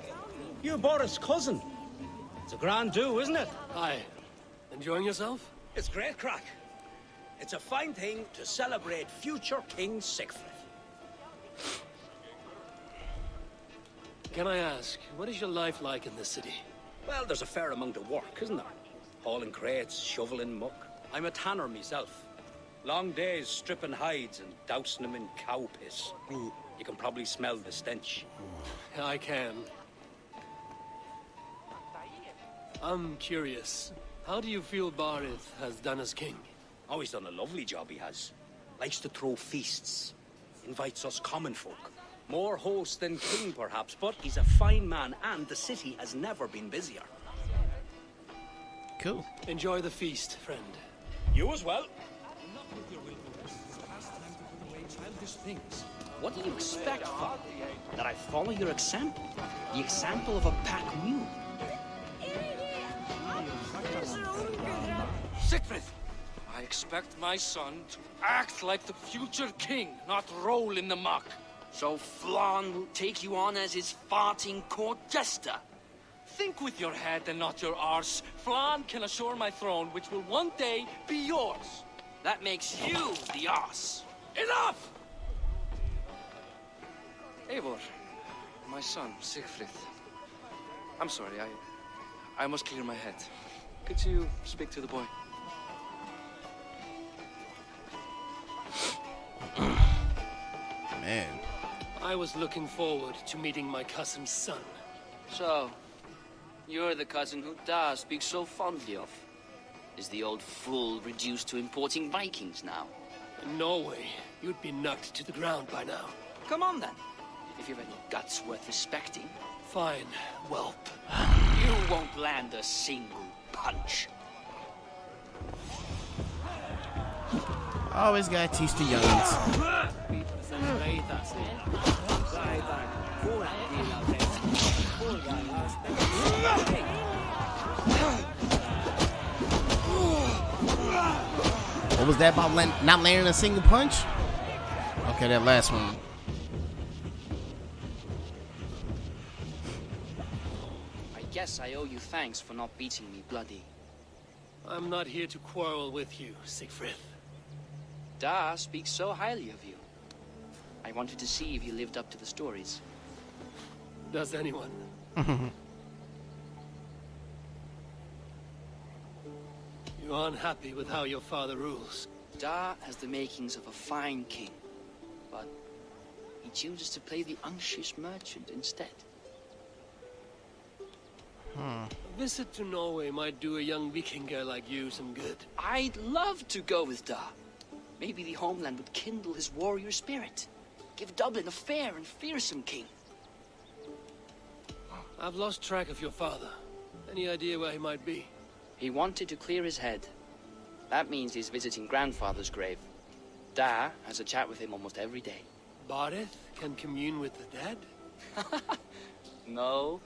you're Boris' cousin. It's a grand do, isn't it? Hi. Enjoying yourself? It's great crack. It's a fine thing to celebrate future King Siegfried. Can I ask, what is your life like in this city? Well, there's a fair amount of work, isn't there? Hauling crates, shoveling muck. I'm a tanner myself. Long days stripping hides and dousing them in cow piss. You can probably smell the stench. I can. I'm curious. How do you feel Barith has done as king? Oh, he's done a lovely job, he has. Likes to throw feasts. Invites us common folk. More host than king, perhaps, but he's a fine man, and the city has never been busier. Cool. Enjoy the feast, friend. You as well. Enough with your willfulness. It's past time to put away childish things. What do you expect, Father? That I follow your example? The example of a pack mule? Siegfried! I expect my son to act like the future king, not roll in the muck. So Flan will take you on as his farting court jester? Think with your head and not your arse. Flan can assure my throne, which will one day be yours. That makes you the arse. Enough! Eivor, my son, Siegfried. I'm sorry, I must clear my head. Could you speak to the boy? Man. I was looking forward to meeting my cousin's son. So, you're the cousin who Da speaks so fondly of. Is the old fool reduced to importing Vikings now? In Norway, you'd be knocked to the ground by now. Come on then, if you've any guts worth respecting. Fine, whelp. You won't land a single punch. Always gotta teach the youngins. What was that about not landing a single punch? Okay, that last one. I guess I owe you thanks for not beating me bloody. I'm not here to quarrel with you, Siegfried. Da speaks so highly of you. I wanted to see if you lived up to the stories. Does anyone? You're unhappy with how your father rules. Da has the makings of a fine king, but he chooses to play the unctuous merchant instead. A visit to Norway might do a young Viking girl like you some good. I'd love to go with Da. Maybe the homeland would kindle his warrior spirit. Give Dublin a fair and fearsome king. I've lost track of your father. Any idea where he might be? He wanted to clear his head. That means he's visiting grandfather's grave. Da has a chat with him almost every day. Bardeth can commune with the dead? No,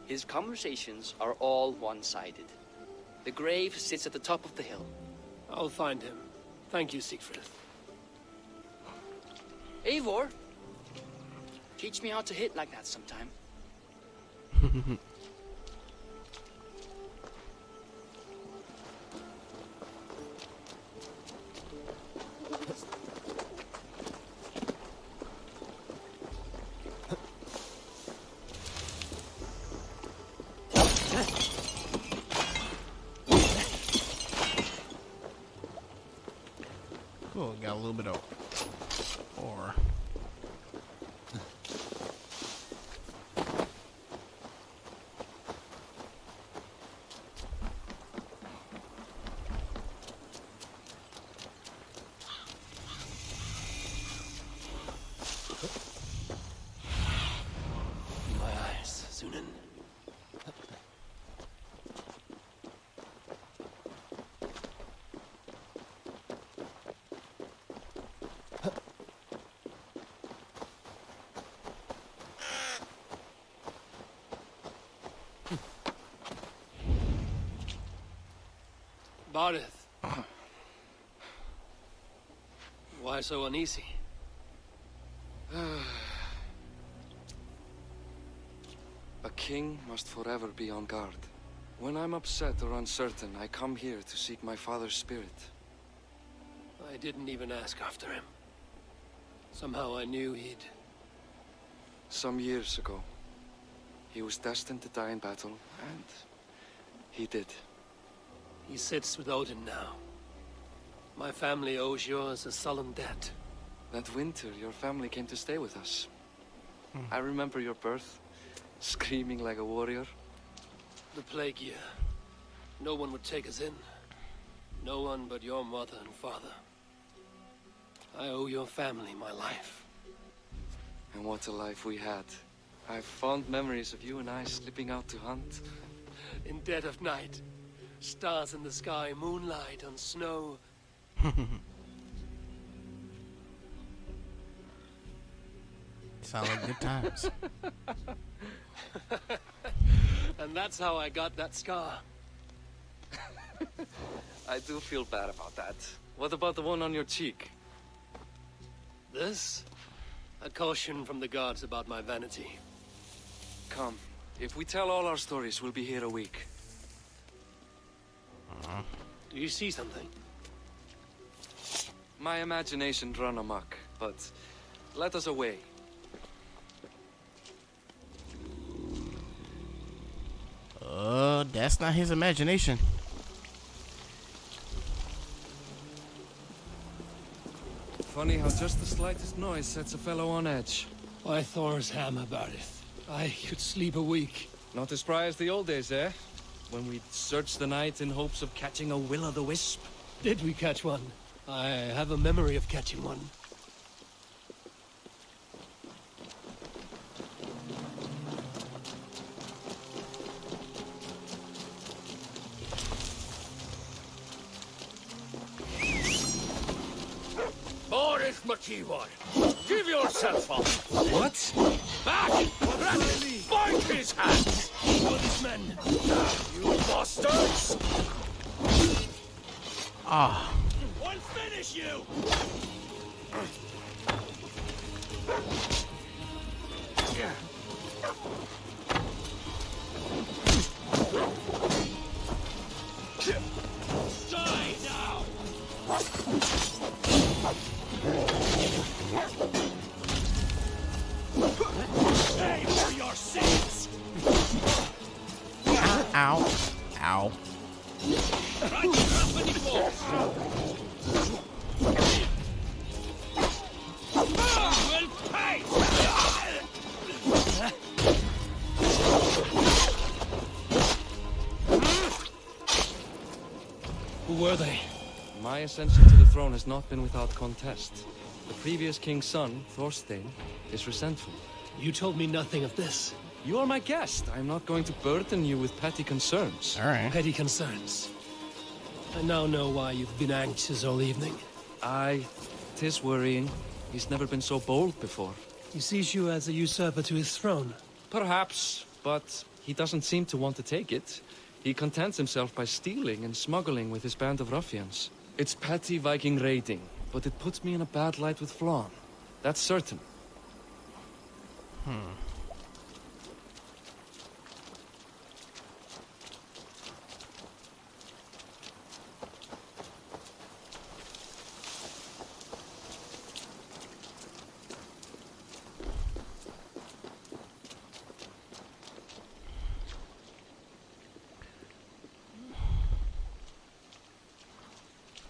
his conversations are all one-sided. The grave sits at the top of the hill. I'll find him. Thank you, Siegfried. Eivor, teach me how to hit like that sometime. Cool, got a little bit of ore. My eyes, Sunan. Bardeth. Why so uneasy? A king must forever be on guard. When I'm upset or uncertain, I come here to seek my father's spirit. I didn't even ask after him. Somehow I knew he'd... Some years ago, he was destined to die in battle, and he did. He sits with Odin now. My family owes yours a sullen debt. That winter, your family came to stay with us. I remember your birth, screaming like a warrior. The plague year. No one would take us in. No one but your mother and father. I owe your family my life. And what a life we had. I have fond memories of you and I slipping out to hunt. In dead of night. Stars in the sky, moonlight on snow. Sound like good times. And that's how I got that scar. I do feel bad about that. What about the one on your cheek? This? A caution from the gods about my vanity. Come, if we tell all our stories, we'll be here a week. Do you see something? My imagination run amok, but let us away. That's not his imagination. Funny how just the slightest noise sets a fellow on edge. Why Thor's hammer, Bardeth? I could sleep a week. Not as spry as the old days, eh? When we'd search the night in hopes of catching a will-o'-the-wisp. Did we catch one? I have a memory of catching one. Boris Makivor, give yourself up! What? Back! Bind his hands! For these men! You bastards! Ah. I'll finish you! Die now! Pay for your sins! Ow. Ow. Right company walls! Will pay! Who were they? My ascension to the throne has not been without contest. The previous king's son, Thorstein, is resentful. You told me nothing of this. You are my guest. I'm not going to burden you with petty concerns. All right. Petty concerns. I now know why you've been anxious all evening. Aye, 'tis worrying. He's never been so bold before. He sees you as a usurper to his throne. Perhaps, but he doesn't seem to want to take it. He contents himself by stealing and smuggling with his band of ruffians. It's petty Viking raiding, but it puts me in a bad light with Flann. That's certain.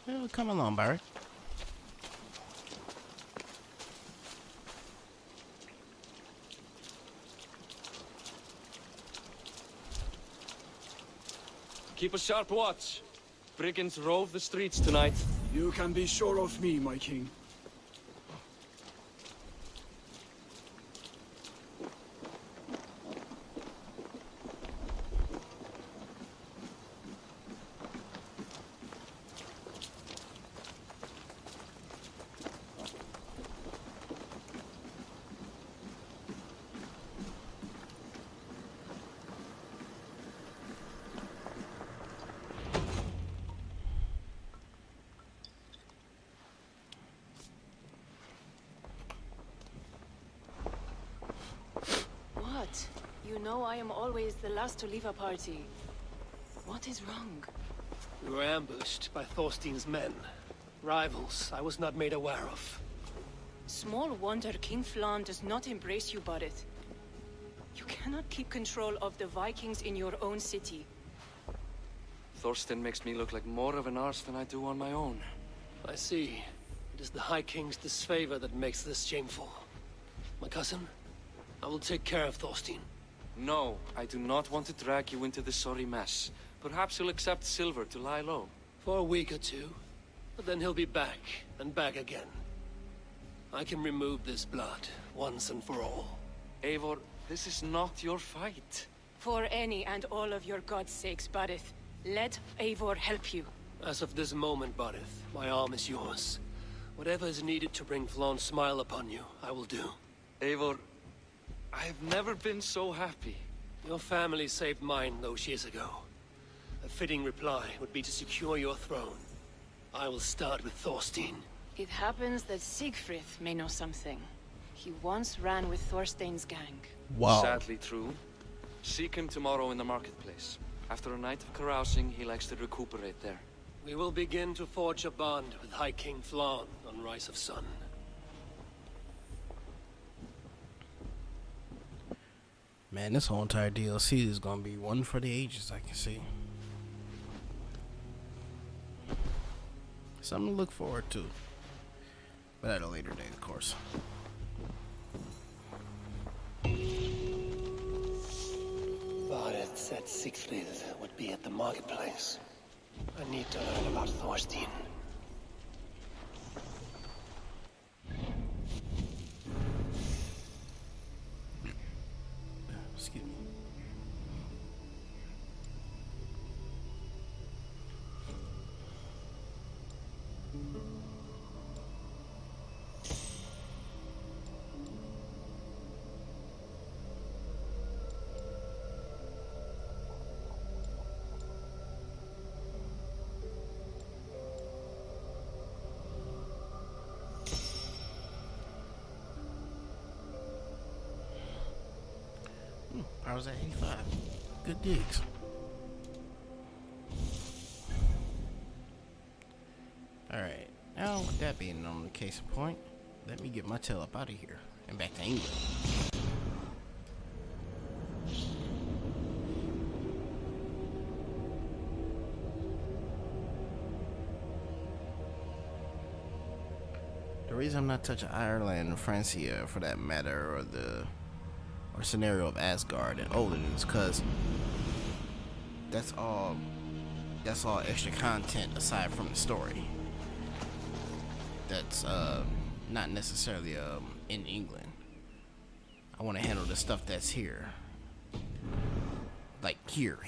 Well, come along, Barrett. Keep a sharp watch. Brigands rove the streets tonight. You can be sure of me, my king. What? You know I am always the last to leave a party. What is wrong? We were ambushed by Thorstein's men. Rivals I was not made aware of. Small wonder King Flann does not embrace you, Barrett. You cannot keep control of the Vikings in your own city. Thorstein makes me look like more of an arse than I do on my own. I see. It is the High King's disfavor that makes this shameful. My cousin, I will take care of Thorstein. No, I do not want to drag you into this sorry mess. Perhaps you'll accept silver to lie low. For a week or two, but then he'll be back, and back again. I can remove this blood, once and for all. Eivor, this is not your fight. For any and all of your god's sakes, Barrett, let Eivor help you. As of this moment, Barrett, my arm is yours. Whatever is needed to bring Flann's smile upon you, I will do. Eivor, I've never been so happy. Your family saved mine those years ago. A fitting reply would be to secure your throne. I will start with Thorstein. It happens that Siegfried may know something. He once ran with Thorstein's gang. Wow. Sadly true. Seek him tomorrow in the marketplace. After a night of carousing, he likes to recuperate there. We will begin to forge a bond with High King Flann on Rise of Sun. Man, this whole entire DLC is gonna be one for the ages, I can see. Something to look forward to. But at a later date, of course. Barrett said Siegfried would be at the marketplace. I need to learn about Thorstein. Excuse me. I was at 85. Good digs. Alright, now with that being on the case in point, let me get my tail up out of here and back to England. The reason I'm not touching Ireland and Francia for that matter, or scenario of Asgard and Odin, is because that's all extra content aside from the story. That's not necessarily in England. I want to handle the stuff that's here. Like here.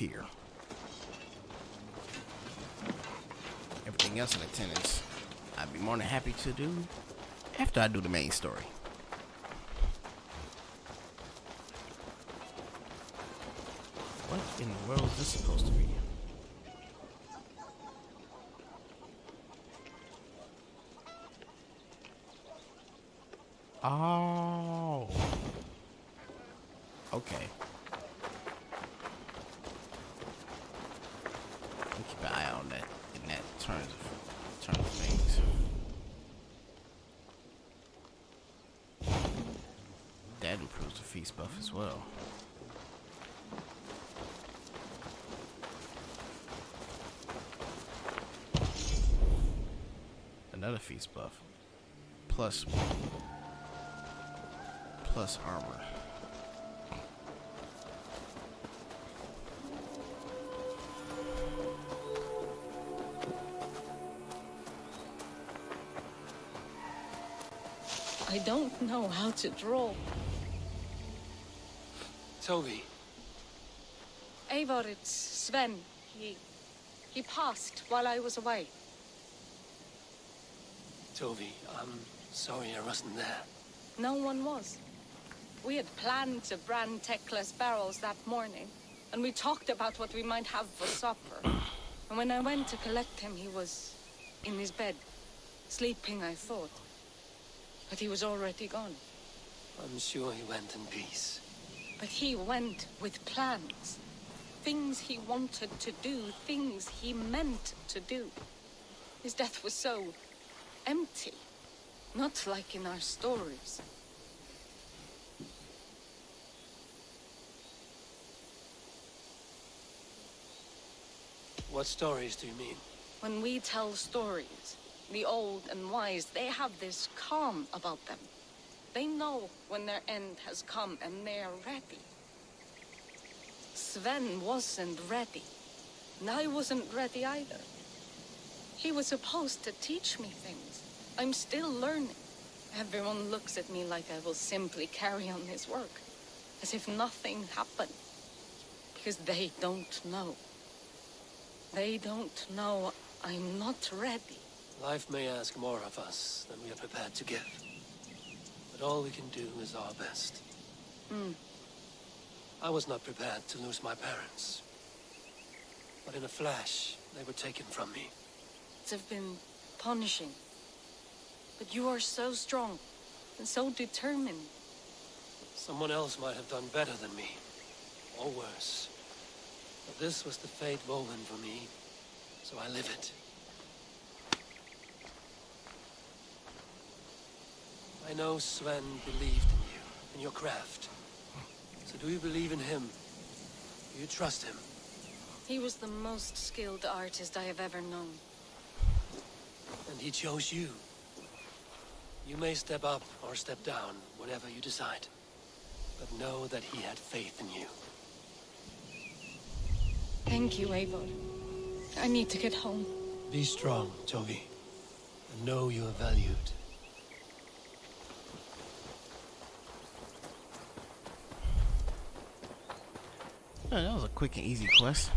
Everything else in attendance, I'd be more than happy to do after I do the main story. What in the world is this supposed to be? Oh. Okay. Keep an eye on that in that turn of things. That improves the feast buff as well. Another feast buff. Plus armor. I don't know how to draw. Toby. Eivor, it's Sven. He passed while I was away. Toby, I'm sorry I wasn't there. No one was. We had planned to brand Tekla's barrels that morning, and we talked about what we might have for supper. And when I went to collect him, he was in his bed, sleeping, I thought. But he was already gone. I'm sure he went in peace. But he went with plans. Things he wanted to do, things he meant to do. His death was so empty. Not like in our stories. What stories do you mean? When we tell stories, the old and wise, they have this calm about them. They know when their end has come and they are ready. Sven wasn't ready. And I wasn't ready either. He was supposed to teach me things. I'm still learning. Everyone looks at me like I will simply carry on his work. As if nothing happened. Because they don't know. They don't know I'm not ready. Life may ask more of us than we are prepared to give. But all we can do is our best. I was not prepared to lose my parents. But in a flash, they were taken from me. It's been punishing. But you are so strong and so determined. Someone else might have done better than me. Or worse. But this was the fate woven for me, so I live it. I know Sven believed in you, in your craft. So do you believe in him? Do you trust him? He was the most skilled artist I have ever known. And he chose you. You may step up or step down, whatever you decide. But know that he had faith in you. Thank you, Eivor. I need to get home. Be strong, Toby. And know you are valued. Oh, that was a quick and easy quest.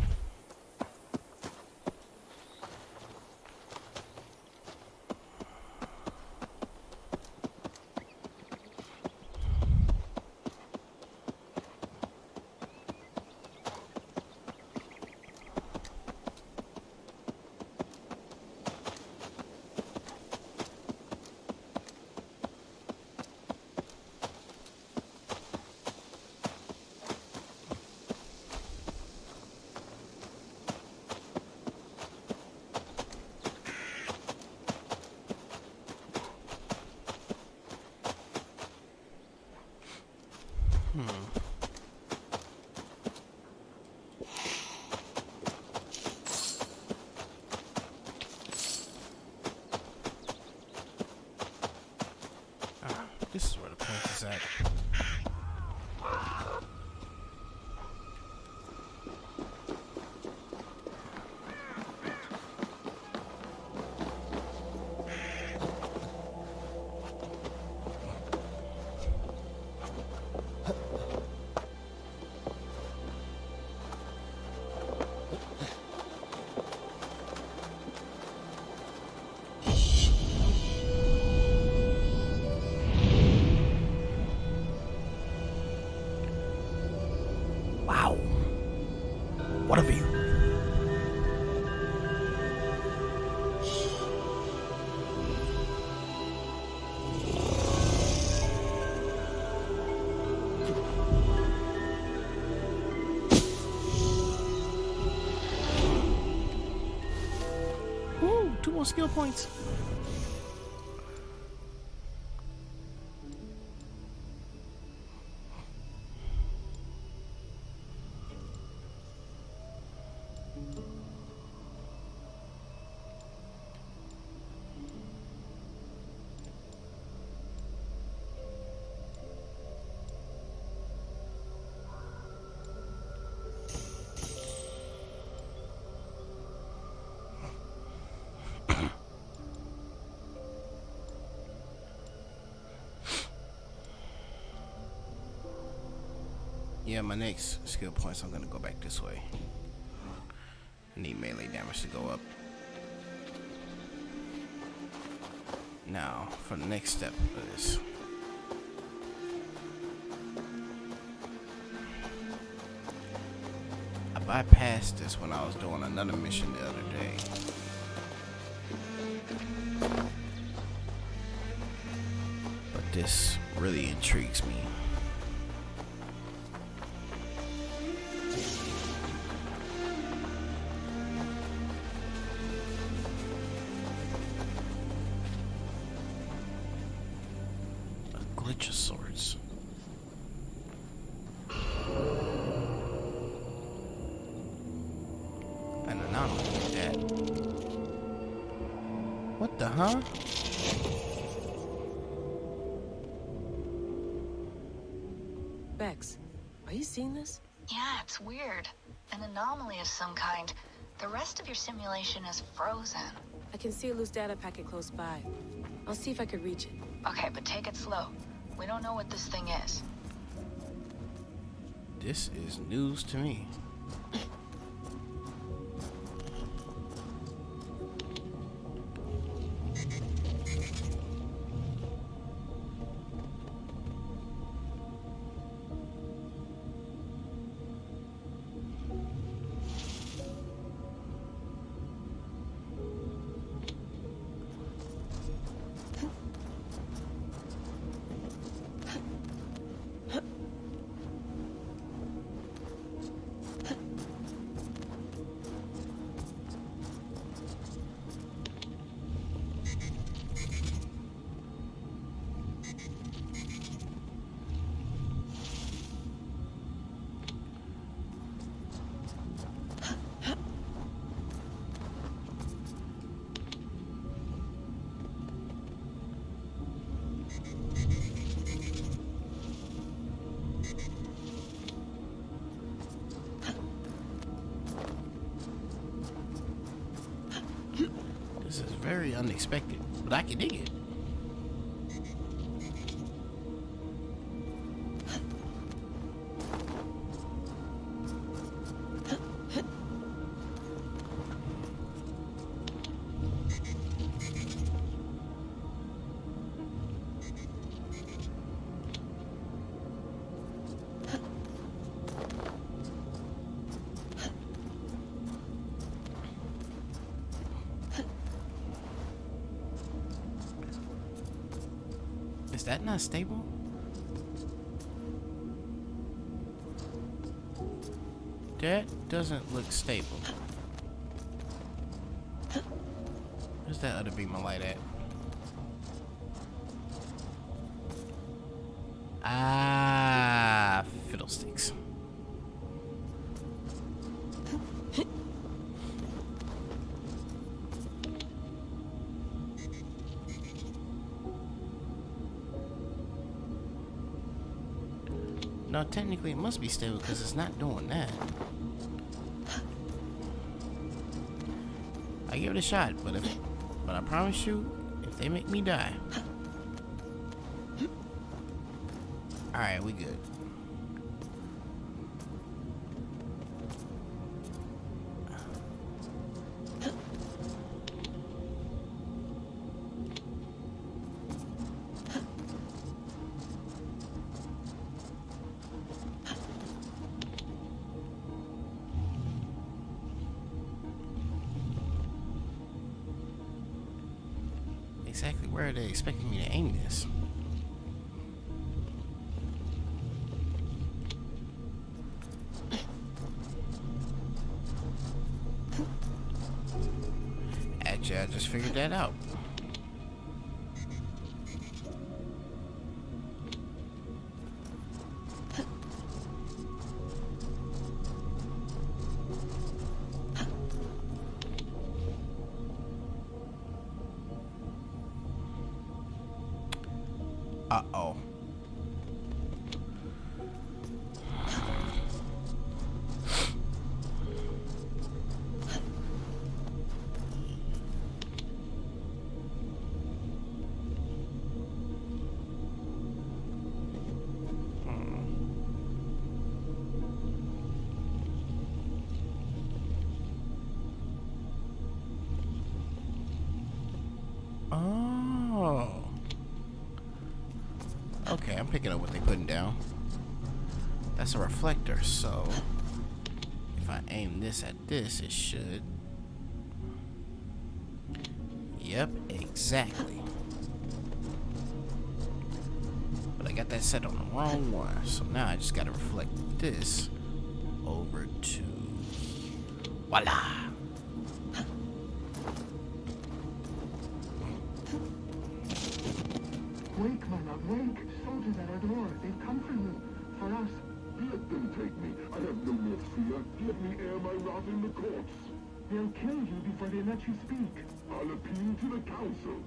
This is where the point is at. more skill points? Yeah, my next skill points, I'm gonna go back this way. I need melee damage to go up. Now, for the next step of this. I bypassed this when I was doing another mission the other day. But this really intrigues me. Glitch of sorts. An anomaly like that. What the huh? Bex, are you seeing this? Yeah, it's weird. An anomaly of some kind. The rest of your simulation is frozen. I can see a loose data packet close by. I'll see if I could reach it. Okay, but take it slow. We don't know what this thing is. This is news to me. This is very unexpected, but I can dig it. Is that not stable? That doesn't look stable. Where's that other beam of light at? Ah, fiddlesticks. No, technically it must be stable because it's not doing that. I give it a shot, but I promise you, if they make me die. Alright, we good. Exactly where are they expecting me to aim this? Actually, I just just figured that out. Uh-oh. Oh. Okay, I'm picking up what they're putting down. That's a reflector, so if I aim this at this, it should. Yep, exactly. But I got that set on the wrong one, so now I just gotta reflect this over to voila. Wake, my love, wake! Soldiers at our door. They've come for you. For us. Let them take me. I have no more fear. Let me air my wrath in the courts. They'll kill you before they let you speak. I'll appeal to the council.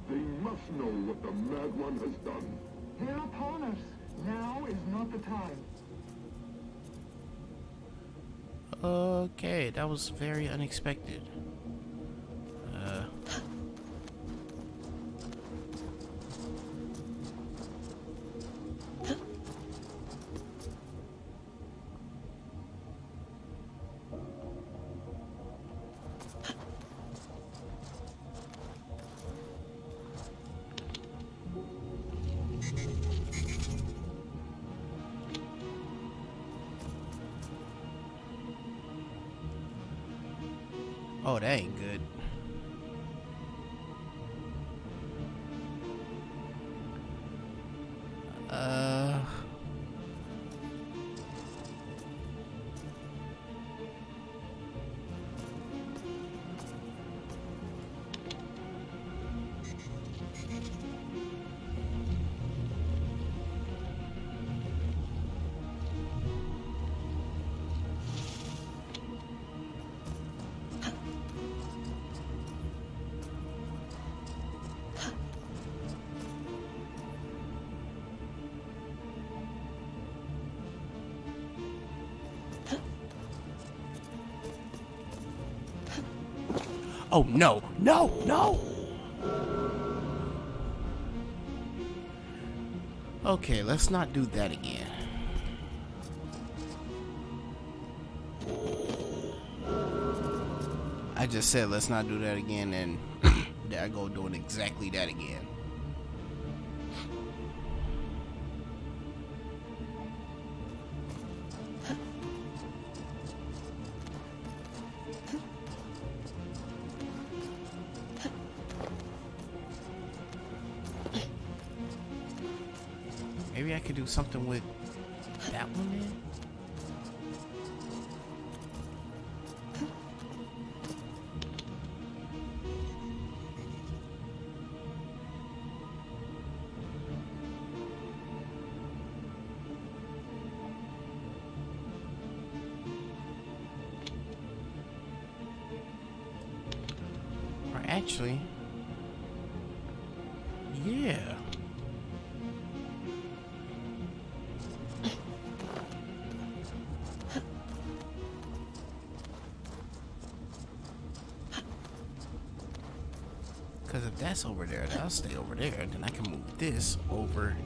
They must know what the Mad One has done. They're upon us. Now is not the time. Okay, that was very unexpected. Oh, that ain't good. Oh, no, no, no. Okay, let's not do that again. I just said let's not do that again, and there I go doing exactly that again. Maybe I could do something with that one then? Or actually, yeah. Because if that's over there, that'll stay over there. Then I can move this over.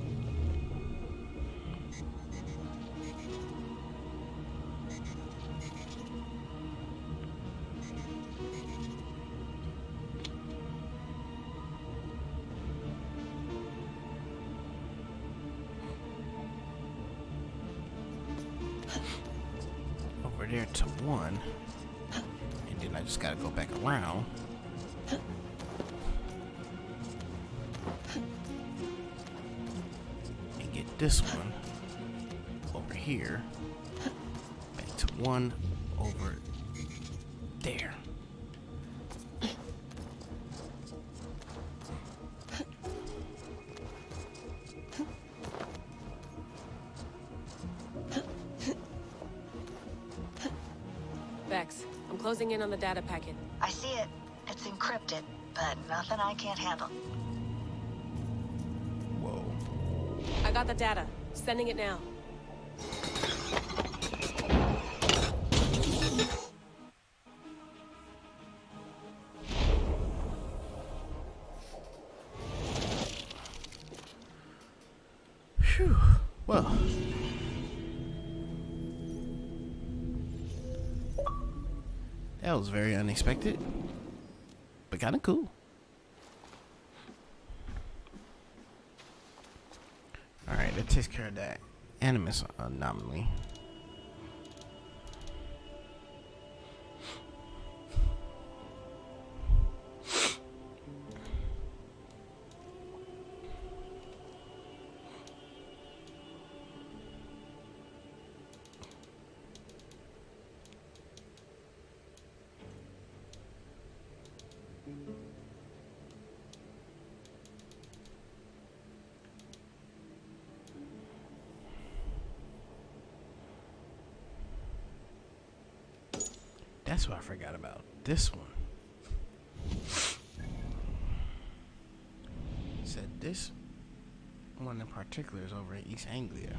Over there to one. And then I just gotta go back around. This one over here, back to one over there. Closing in on the data packet. I see it. It's encrypted, but nothing I can't handle. Whoa. I got the data. Sending it now. Phew. Well. That was very unexpected, but kind of cool. Alright, that takes care of that animus anomaly. That's what I forgot about. This one. Said this one in particular is over in East Anglia.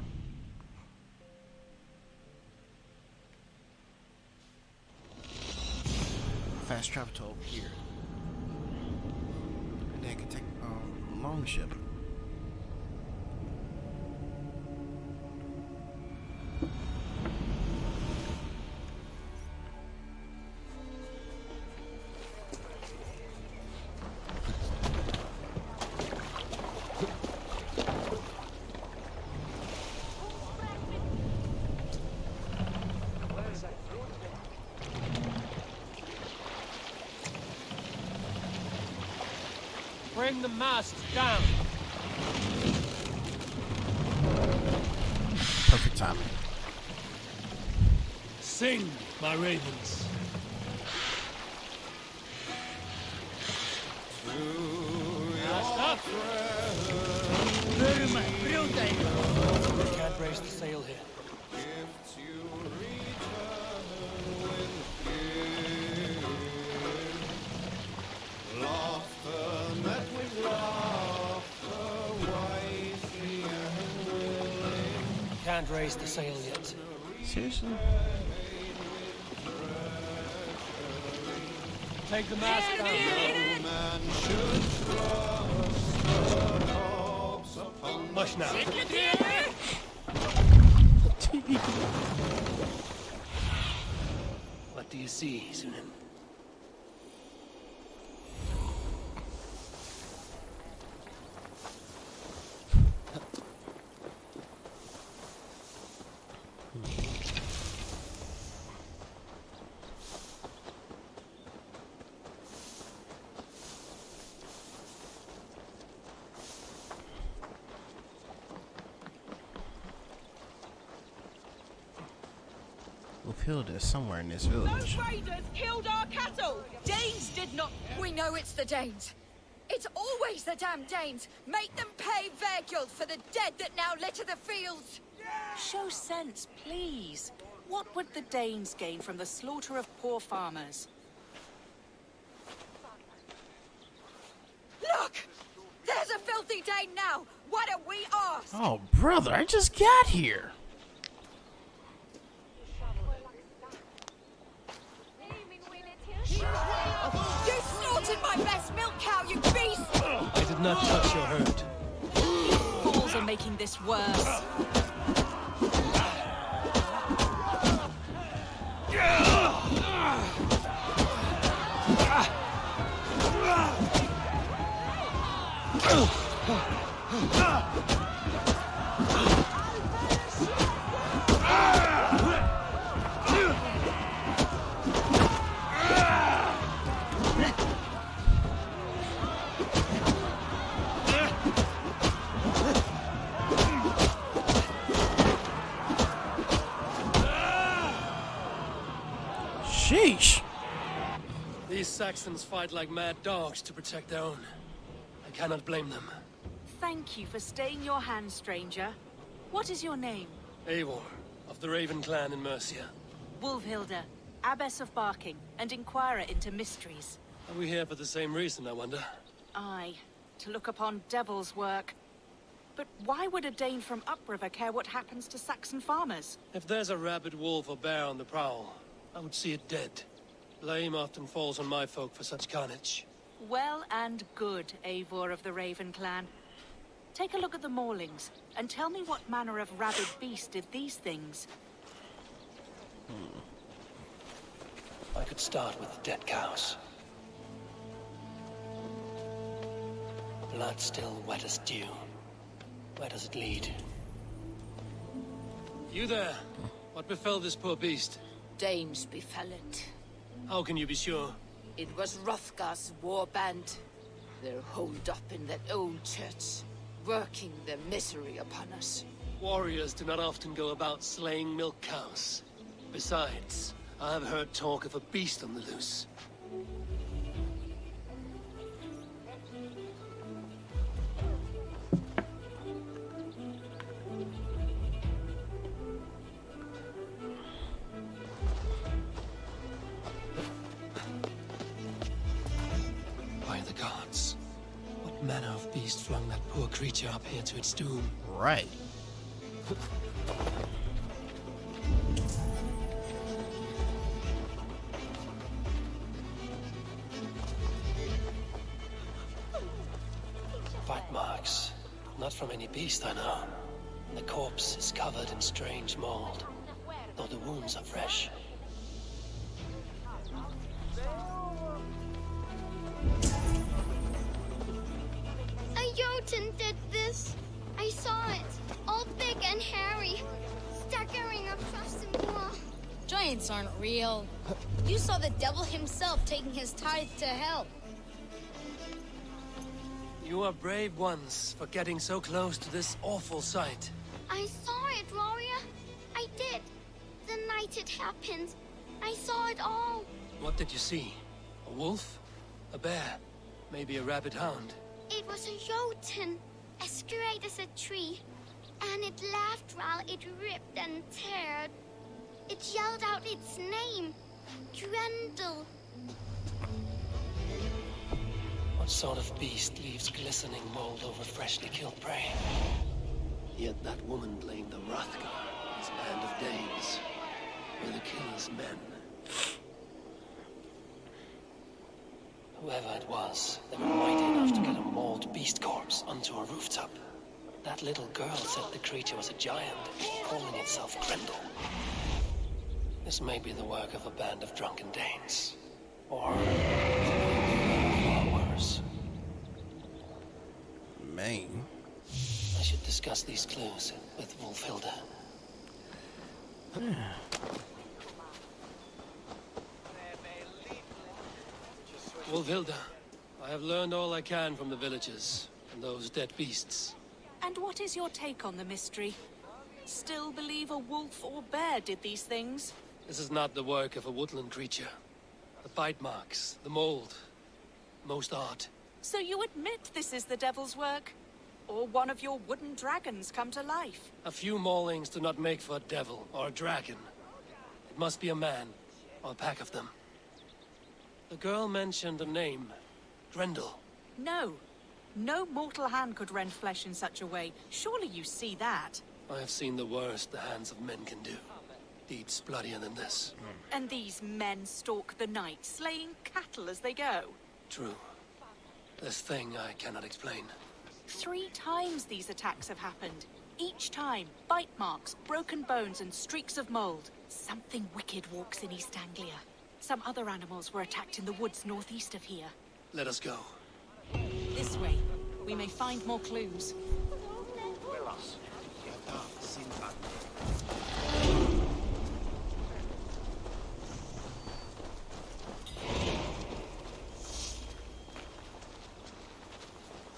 Fast travel to over here. And then I can take longship. Bring the mast down. Perfect timing. Sing, my ravens. Stop! We can't raise the sail here. Can't raise the sail yet. Seriously? Take the mast down. Hush now. What do you see, Sunan? Hilda somewhere in this village. Those raiders killed our cattle! Danes did not... We know it's the Danes. It's always the damn Danes. Make them pay Vergil for the dead that now litter the fields. Show sense, please. What would the Danes gain from the slaughter of poor farmers? Look! There's a filthy Dane now! Why don't we ask? Oh, brother, I just got here. You slaughtered my best milk cow, you beast! I did not touch your herd. Fools are making this worse. Sheesh. These Saxons fight like mad dogs to protect their own. I cannot blame them. Thank you for staying your hand, stranger. What is your name? Eivor, of the Raven clan in Mercia. Wolfhilda. Abbess of Barking, and Inquirer into mysteries. Are we here for the same reason, I wonder? Aye, to look upon devil's work. But why would a Dane from upriver care what happens to Saxon farmers? If there's a rabid wolf or bear on the prowl, I would see it dead. Blame often falls on my folk for such carnage. Well and good, Eivor of the Raven clan. Take a look at the maulings, and tell me what manner of rabid beast did these things. I could start with the dead cows. Blood still wet as dew. Where does it lead? You there? What befell this poor beast? Danes befell it. How can you be sure? It was Hrothgar's war band. They're holed up in that old church, working their misery upon us. Warriors do not often go about slaying milk cows. Besides, I have heard talk of a beast on the loose. By the gods, what manner of beast flung that poor creature up here to its doom? Right. Bite marks. Not from any beast, I know. The corpse is covered in strange mold, though the wounds are fresh. A Jotun did this. I saw it. All big and hairy. Staggering across the moor. Giants aren't real. You saw the devil himself taking his tithe to hell. You are brave ones for getting so close to this awful sight. I saw it, warrior. I did. The night it happened. I saw it all. What did you see? A wolf? A bear? Maybe a rabid hound? It was a Jotun, as straight as a tree. And it laughed while it ripped and teared. It yelled out its name. Grendel. What sort of beast leaves glistening mold over freshly killed prey? Yet that woman blamed the Hrothgar, his band of Danes, were the killer's men. Whoever it was, they were mighty enough to get a mauled beast corpse onto a rooftop. That little girl said the creature was a giant, calling itself Grendel. This may be the work of a band of drunken Danes. Or worse. Man. I should discuss these clues with Wolfhilda. Wolfhilda, I have learned all I can from the villagers and those dead beasts. And what is your take on the mystery? Still believe a wolf or bear did these things? This is not the work of a woodland creature. The bite marks, the mold, most art. So you admit this is the devil's work? Or one of your wooden dragons come to life? A few maulings do not make for a devil or a dragon. It must be a man, or a pack of them. The girl mentioned a name, Grendel. No. No mortal hand could rend flesh in such a way. Surely you see that. I have seen the worst the hands of men can do. Deeds bloodier than this. And these men stalk the night, slaying cattle as they go. True. This thing I cannot explain. 3 times these attacks have happened. Each time, bite marks, broken bones, and streaks of mold. Something wicked walks in East Anglia. Some other animals were attacked in the woods northeast of here. Let us go. This way. We may find more clues.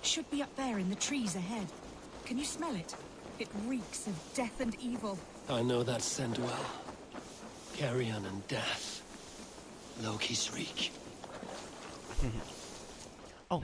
Should be up there in the trees ahead. Can you smell it? It reeks of death and evil. I know that scent well. Carrion and death. Loki's reek. Oh.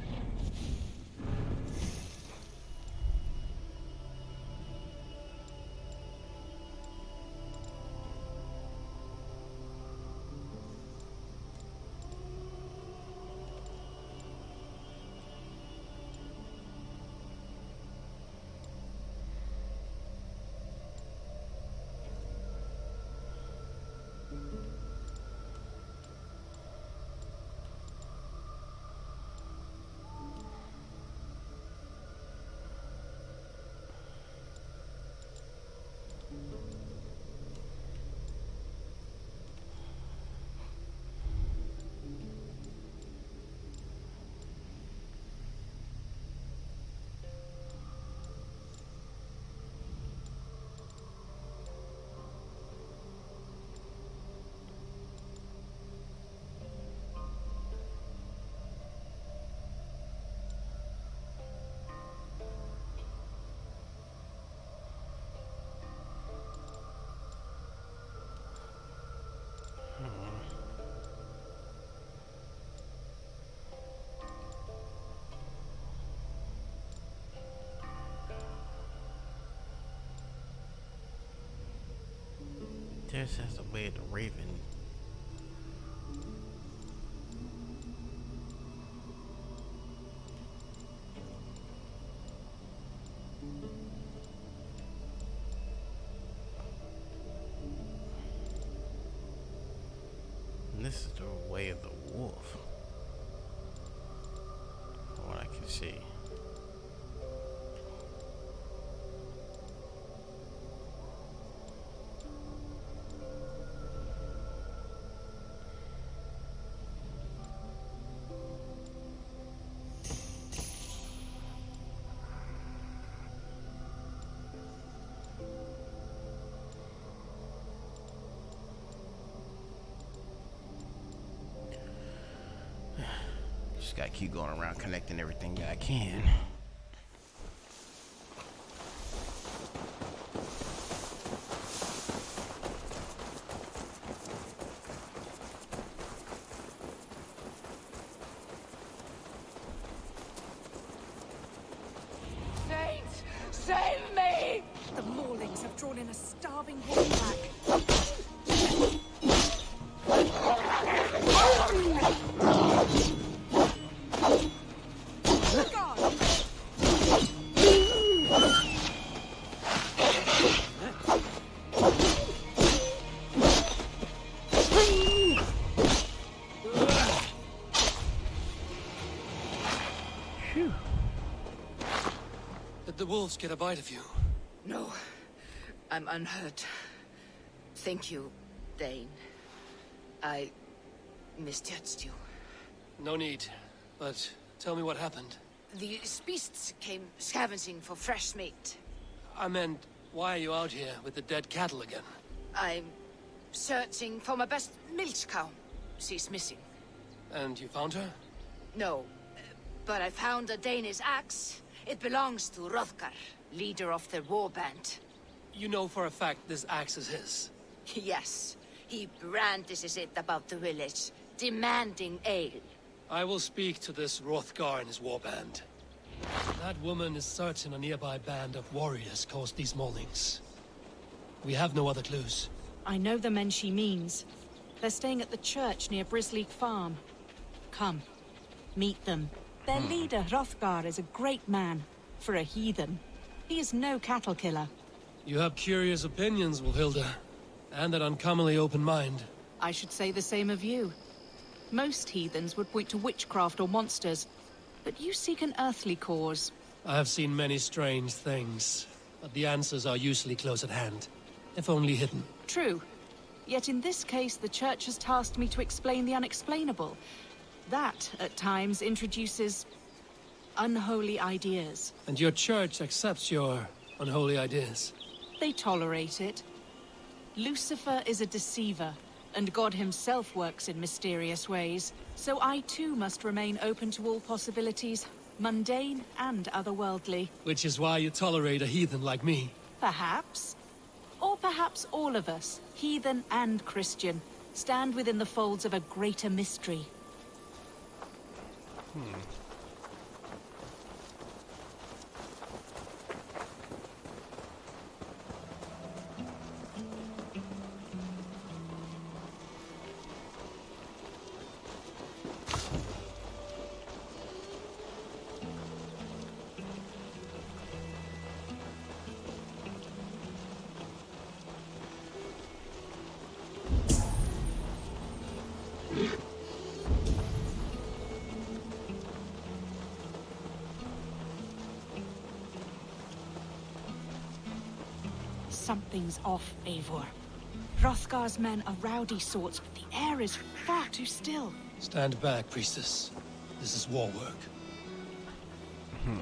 West has the way of the Raven. And this is the way of the wolf. From what I can see. Just gotta keep going around connecting everything that I can. Saints, save me! The Maulings have drawn in a starving wolf pack. Did the wolves get a bite of you? No, I'm unhurt. Thank you, Dane. I misjudged you. No need. But tell me what happened. These beasts came scavenging for fresh meat. I meant, why are you out here with the dead cattle again? I'm searching for my best milch cow. She's missing. And you found her? No, but I found a Danish axe. It belongs to Hrothgar, leader of the warband. You know for a fact this axe is his? Yes, he brandishes it about the village, demanding ale. I will speak to this Hrothgar and his warband. That woman is certain a nearby band of warriors caused these maulings. We have no other clues. I know the men she means. They're staying at the church near Brisleek Farm. Come, meet them. Their leader, Hrothgar, is a great man. For a heathen. He is no cattle killer. You have curious opinions, Wilhilda. And an uncommonly open mind. I should say the same of you. Most heathens would point to witchcraft or monsters, but you seek an earthly cause. I have seen many strange things, but the answers are usually close at hand, if only hidden. True. Yet in this case, the Church has tasked me to explain the unexplainable. That, at times, introduces unholy ideas. And your church accepts your unholy ideas? They tolerate it. Lucifer is a deceiver, and God himself works in mysterious ways. So I too must remain open to all possibilities, mundane and otherworldly. Which is why you tolerate a heathen like me. Perhaps. Or perhaps all of us, heathen and Christian, stand within the folds of a greater mystery. Something's off, Eivor. Hrothgar's men are rowdy sorts, but the air is far too still. Stand back, priestess. This is war work. How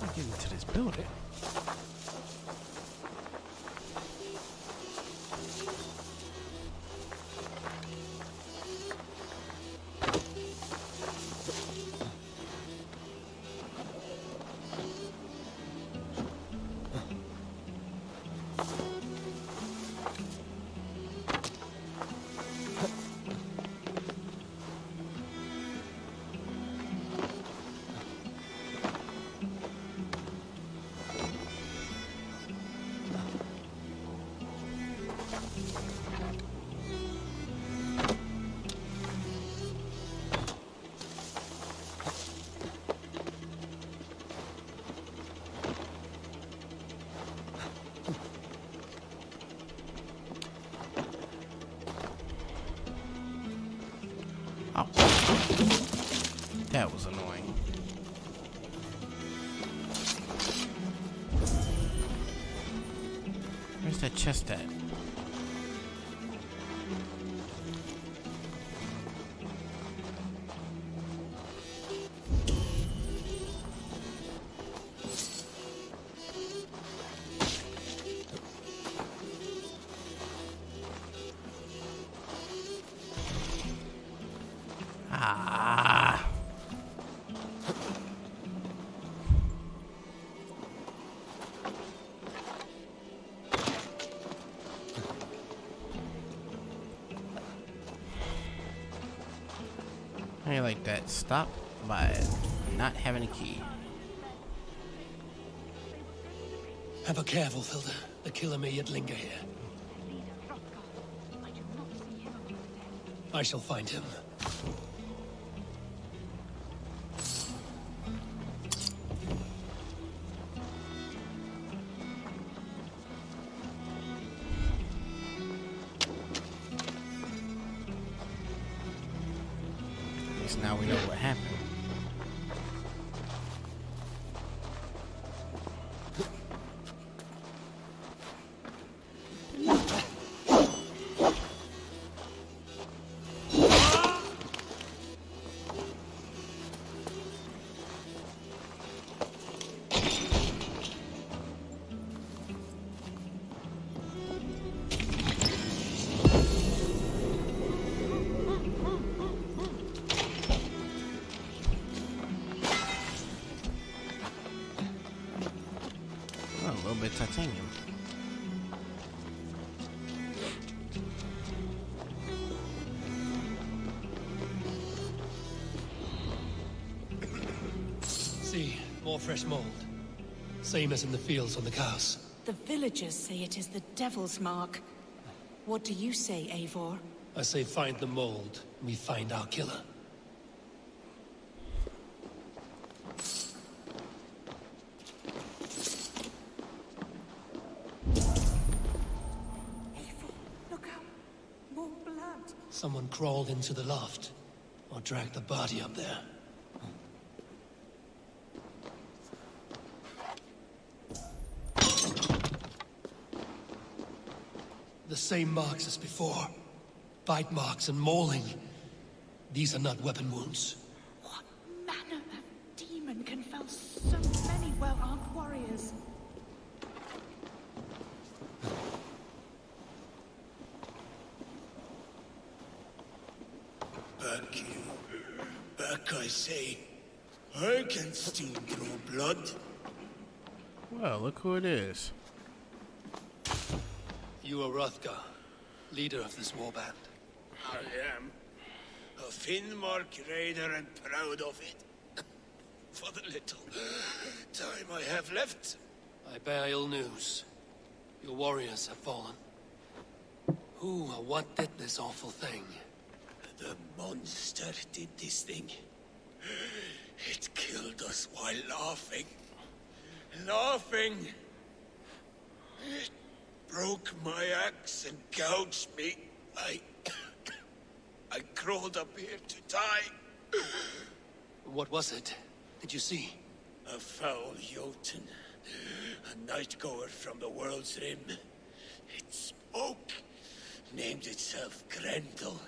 do I get into this building? Oh. That was annoying. Where's that chest at? Ah. I like that. Stop by not having a key. Have a careful, Filter. The killer may yet linger here. I shall find him. At least now we know what happened. Oh, a little bit of titanium. See, more fresh mold. Same as in the fields on the cows. The villagers say it is the Devil's Mark. What do you say, Eivor? I say find the mold, we find our killer. Look out! More blood! Someone crawled into the loft, or dragged the body up there. The same marks as before. Bite marks and mauling. These are not weapon wounds. What manner of demon can fell so many well-armed warriors? Back, you. Back, I say. I can still draw blood. Well, look who it is. You are Hrothgar, leader of this warband. I am. A Finnmark raider and proud of it. For the little time I have left. I bear ill news. Your warriors have fallen. Who or what did this awful thing? The monster did this thing. It killed us while laughing. Laughing! It broke my axe and gouged me. I crawled up here to die. What was it? Did you see? A foul Jotun. A night-goer from the world's rim. It spoke. Named itself Grendel.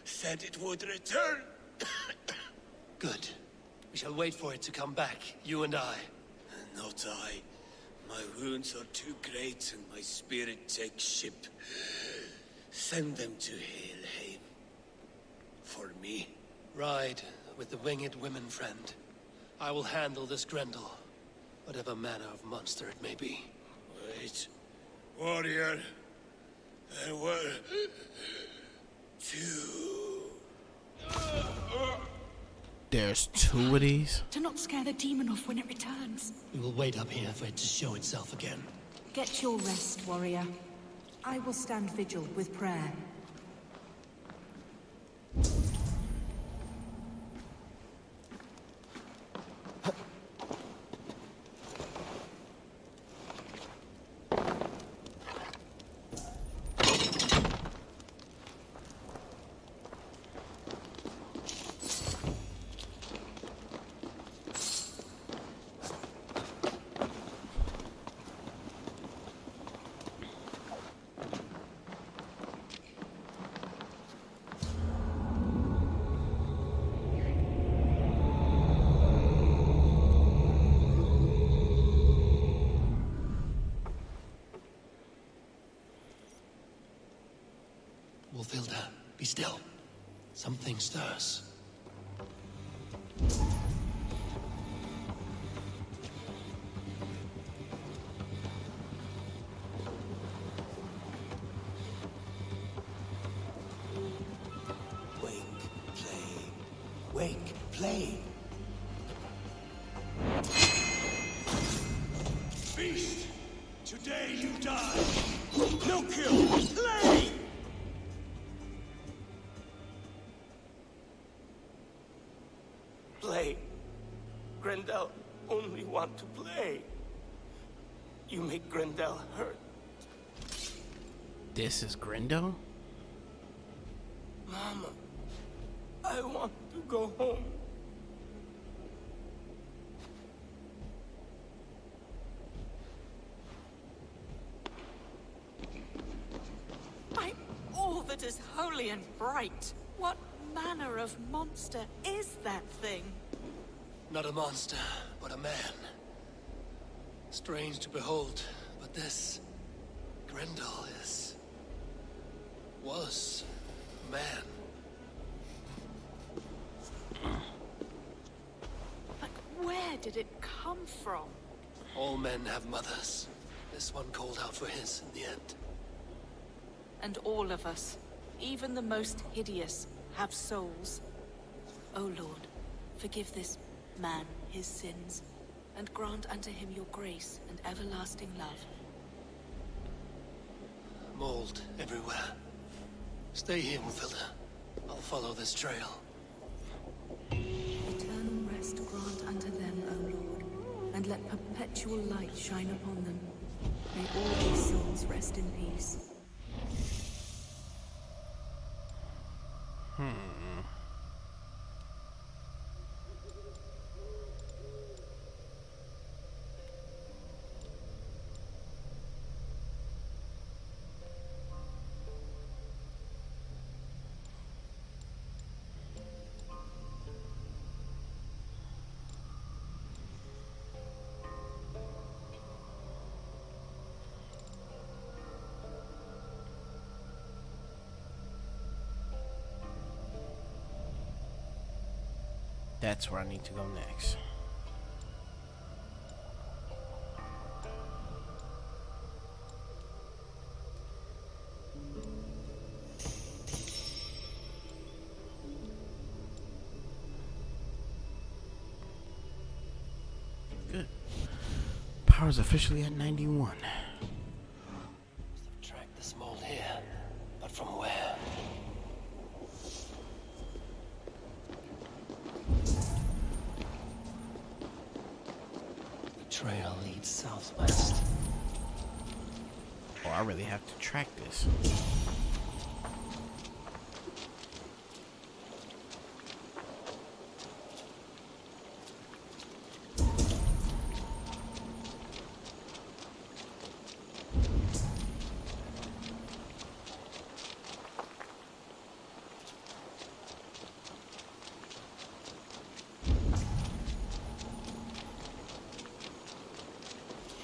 Said it would return. Good. We shall wait for it to come back, you and I. Not I. My wounds are too great and my spirit takes ship. Send them to Helheim. For me. Ride with the winged women friend. I will handle this Grendel. Whatever manner of monster it may be. Wait. Warrior. There were... two... There's two of these? To not scare the demon off when it returns. We will wait up here for it to show itself again. Get your rest, warrior. I will stand vigil with prayer. Wolfilda, be still. Something stirs. Wake, play. Wake, play. Beast, today you die. No kill, play! Play. Grendel only want to play. You make Grendel hurt. This is Grendel? Mama, I want to go home. By all that is holy and bright, what manner of monster is that thing? Not a monster, but a man. Strange to behold, but this Grendel was man. But where did it come from? All men have mothers. This one called out for his in the end. And all of us, even the most hideous, have souls. O Lord, forgive this man his sins, and grant unto him your grace and everlasting love. Mold everywhere. Stay here, Wolfilda. I'll follow this trail. Eternal rest grant unto them, O Lord, and let perpetual light shine upon them. May all these souls rest in peace. That's where I need to go next. Good. Power's officially at 91. Track this mold here, but from where? Trail leads southwest. Oh, I really have to track this.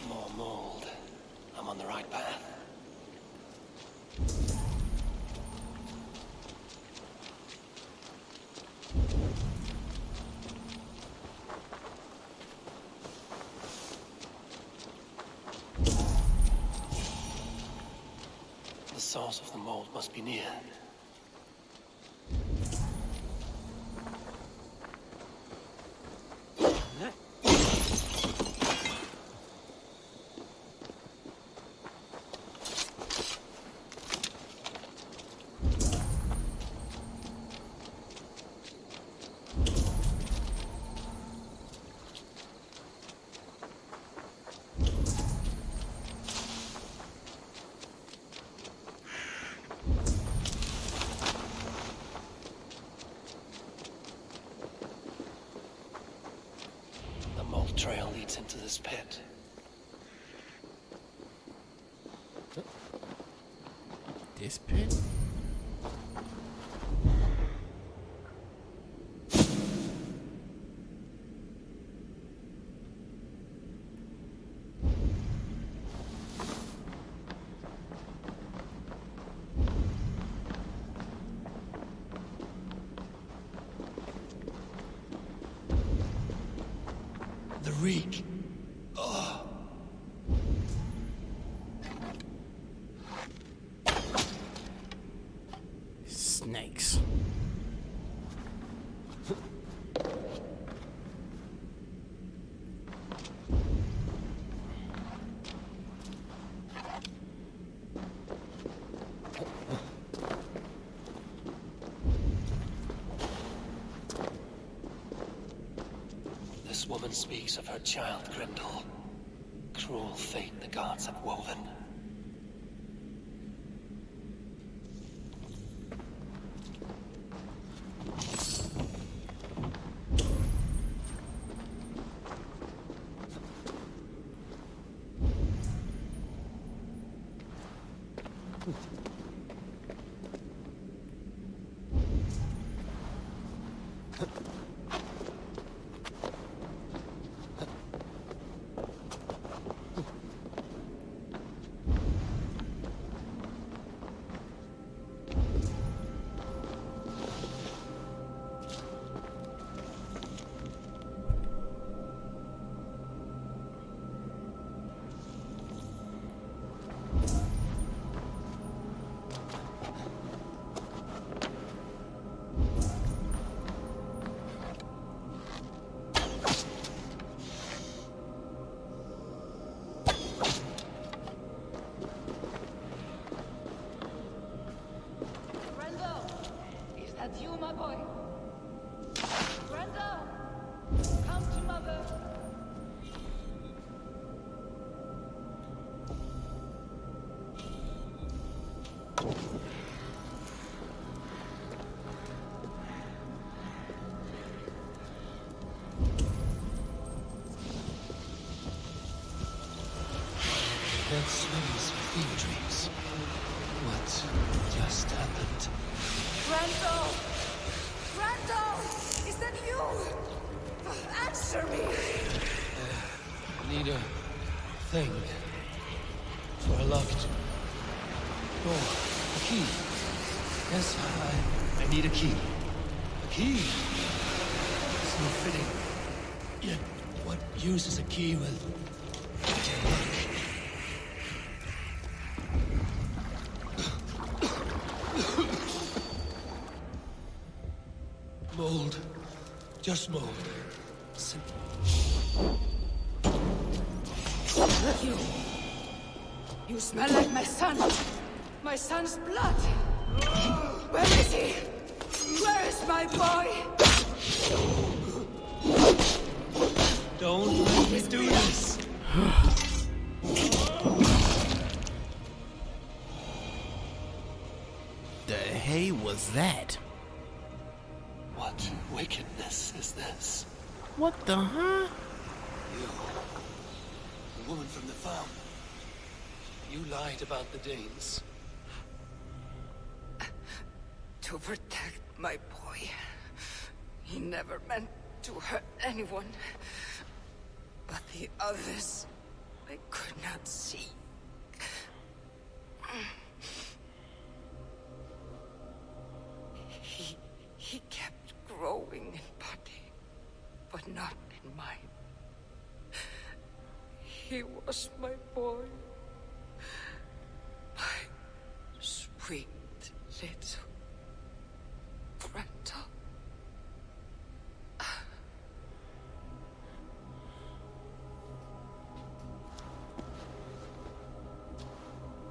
More mold. I'm on the right path. The source of the mold must be near. The mold trail leads into this pit. This pit? reek. Oh. Snakes. This woman speaks of her child, Grendel. Cruel fate the gods have woven. That's you, my boy. Brenda! Come to mother. Dead swims with fever dreams. What just happened? Randall! Randall! Is that you? Answer me! Need a thing for a locked door. A key. Yes, I need a key. A key! It's no fitting. Yet, what use is a key with a lock? Mold. Just mold. You smell like my son. My son's blood. Where is he? Where is my boy? Don't let me do this. The hey was that? What wickedness is this? What the huh? You, the woman from the farm. You lied about the Danes. To protect my boy. He never meant to hurt anyone. But the others, I could not see. He kept growing in body, but not in mind. He was my boy. My sweet little Grendel.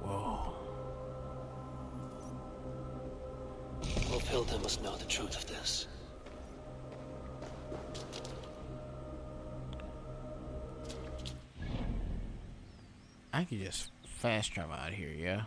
Whoa. Hilda must know the truth of this. I could just fast travel out here, yeah?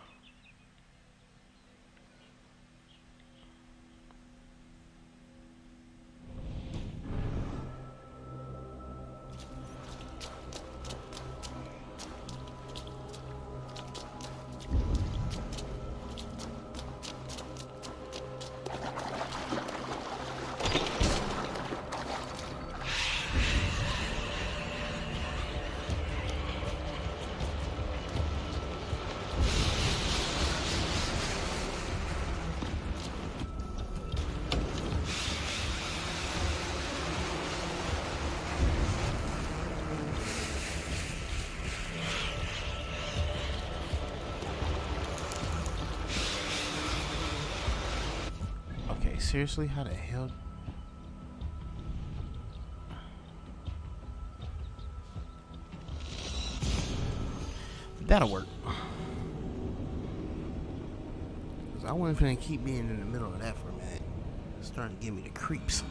Like, seriously, how the hell? That'll work. Cause I wasn't finna keep being in the middle of that for a minute. It's starting to give me the creeps.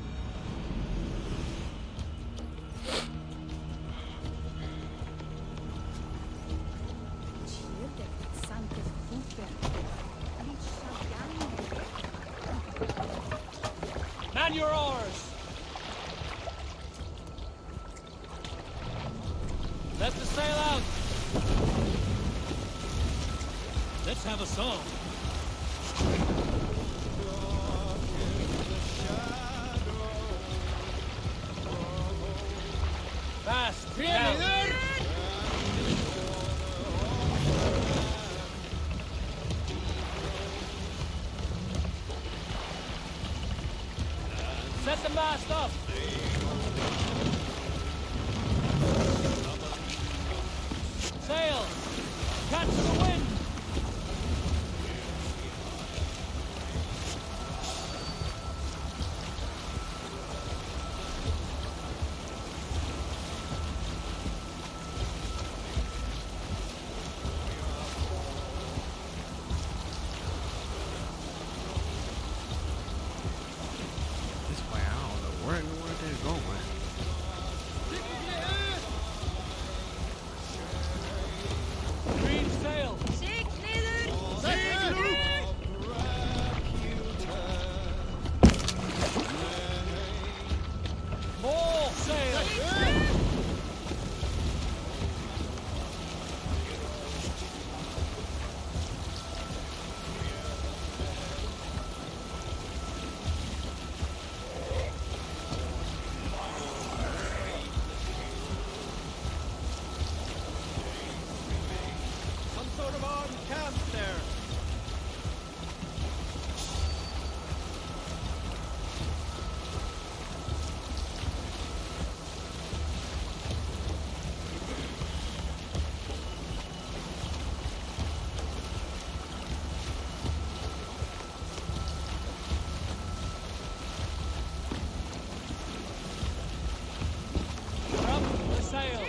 Man your oars! Let the sail out! Let's have a song. Fast! Down. Set the mast up! Sail! Catch the wind! This way, I don't know where in the world they're going. Green sail! More sail! Some sort of armed camp there. Up the sail.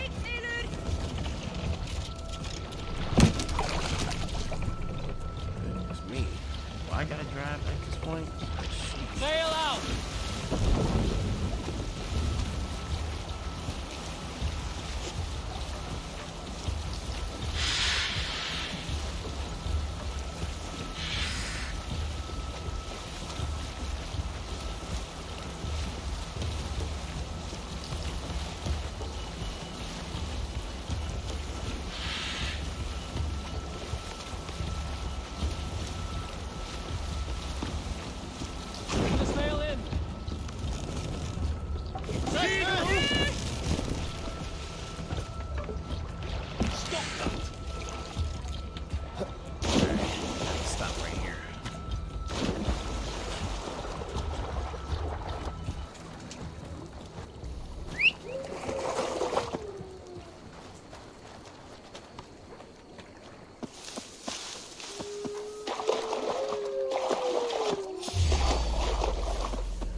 It's me. Well, I gotta drive at this point. Sail out! Bring the sail in! Stop that! Stop right here.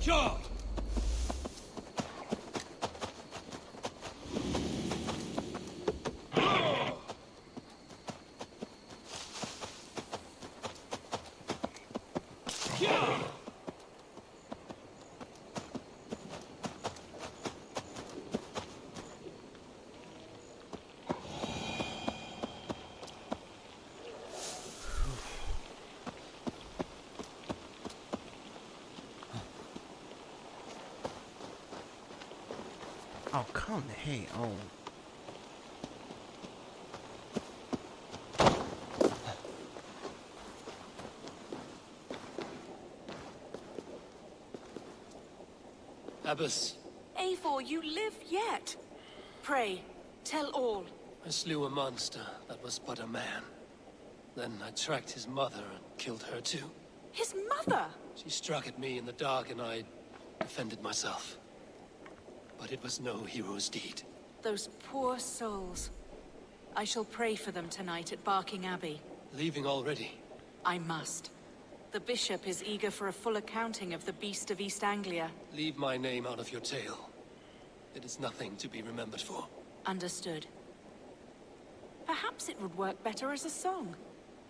Sure! Oh, come the hey on. Abbess, Eivor, you live yet. Pray, tell all. I slew a monster that was but a man. Then I tracked his mother and killed her too. His mother? She struck at me in the dark and I defended myself. But it was no hero's deed. Those poor souls. I shall pray for them tonight at Barking Abbey. Leaving already? I must. The bishop is eager for a full accounting of the Beast of East Anglia. Leave my name out of your tale. It is nothing to be remembered for. Understood. Perhaps it would work better as a song.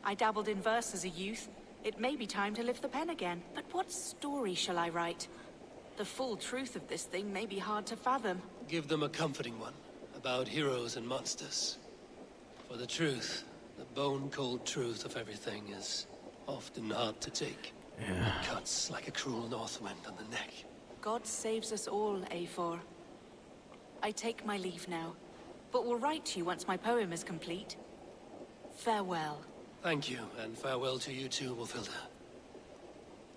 I dabbled in verse as a youth. It may be time to lift the pen again. But what story shall I write? The full truth of this thing may be hard to fathom. Give them a comforting one, about heroes and monsters. For the truth, the bone-cold truth of everything is often hard to take. Yeah. It cuts like a cruel north wind on the neck. God saves us all, Eivor. I take my leave now, but will write to you once my poem is complete. Farewell. Thank you, and farewell to you too, Wolfilda.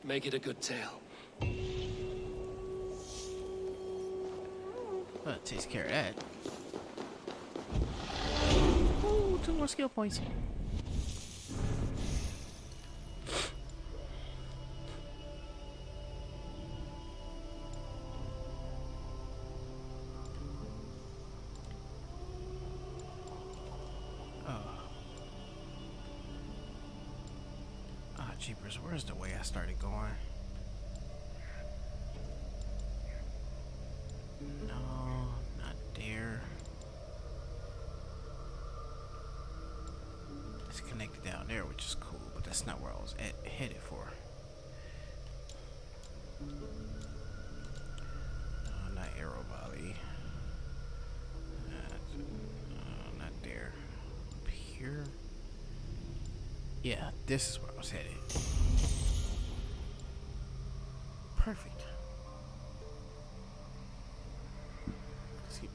Make it a good tale. Well, it takes care of that. Ooh, 2 more skill points. Jeepers, where's the way I started going? No, not there. It's connected down there, which is cool, but that's not where I was headed for. No, not Arrow Valley. Not there. Up here. Yeah, this is where I was headed. Perfect. See.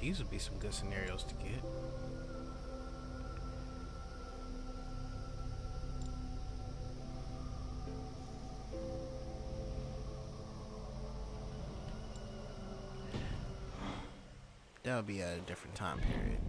These would be some good scenarios to get. That would be at a different time period.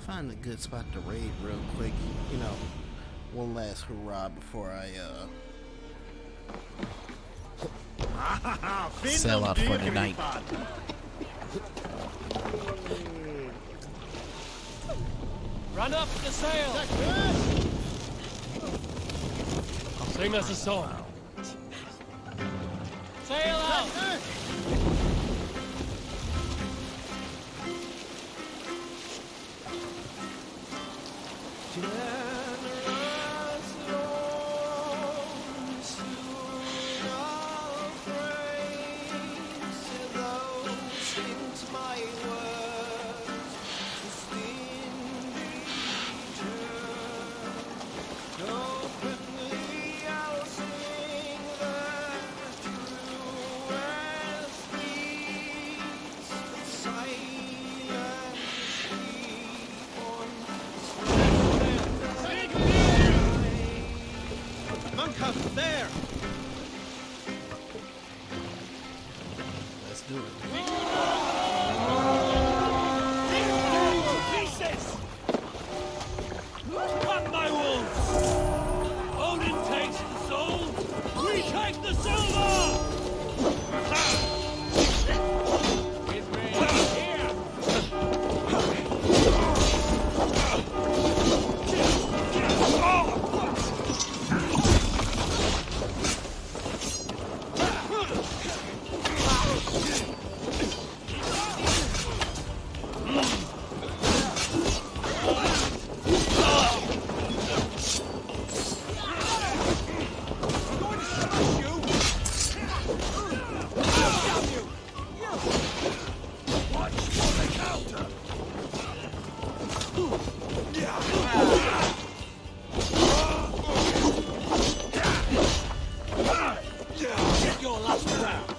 Find a good spot to raid real quick, you know, one last hurrah before I sell out for the night. Run up the sail! Sing us a song. Sail out! do it. Pieces! Come, my wolves! Odin takes the soul, we take the silver! With me here! Get your last round.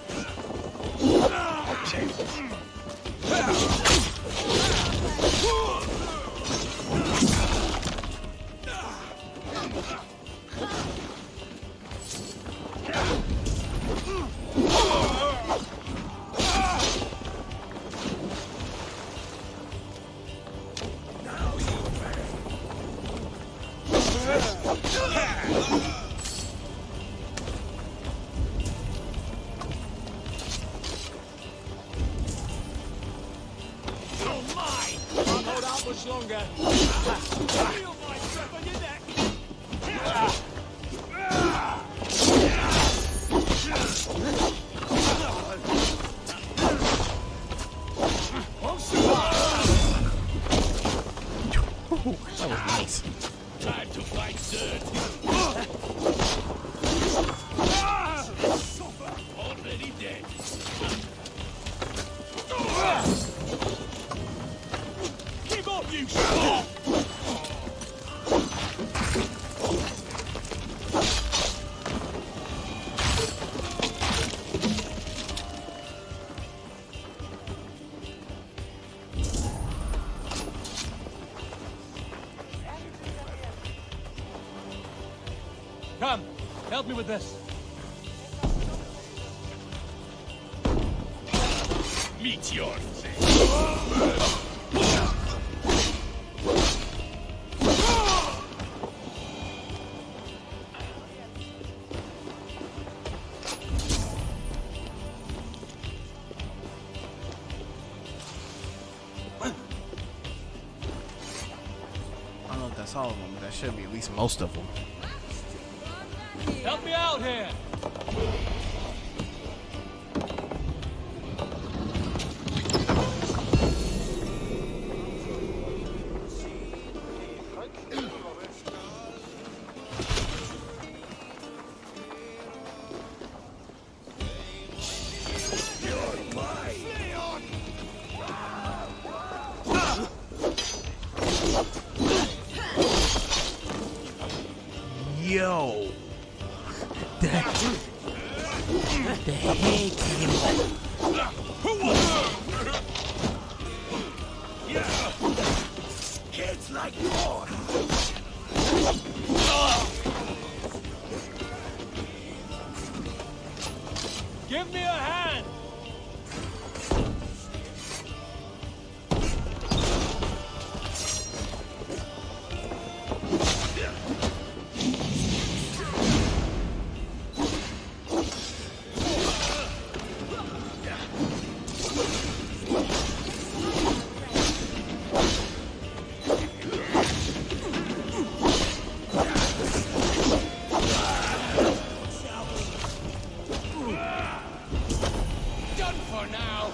Much longer. Feel my strap on your neck. Won't survive. That was nice. Time to fight, sir. Already dead. Give up, you shit! Come, help me with this. Meet your fate. I don't know if that's all of them, but that should be at least most of them. Help me out here! Yo, the head came off. Kids like yours. Give me a hand! Done for now!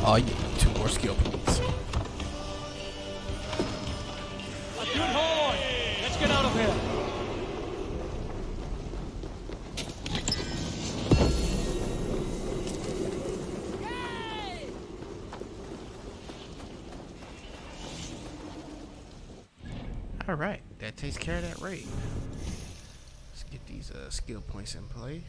Oh yeah, 2 more skill points. A good horn! Let's get out of here! Alright, that takes care of that raid. Let's get these skill points in play.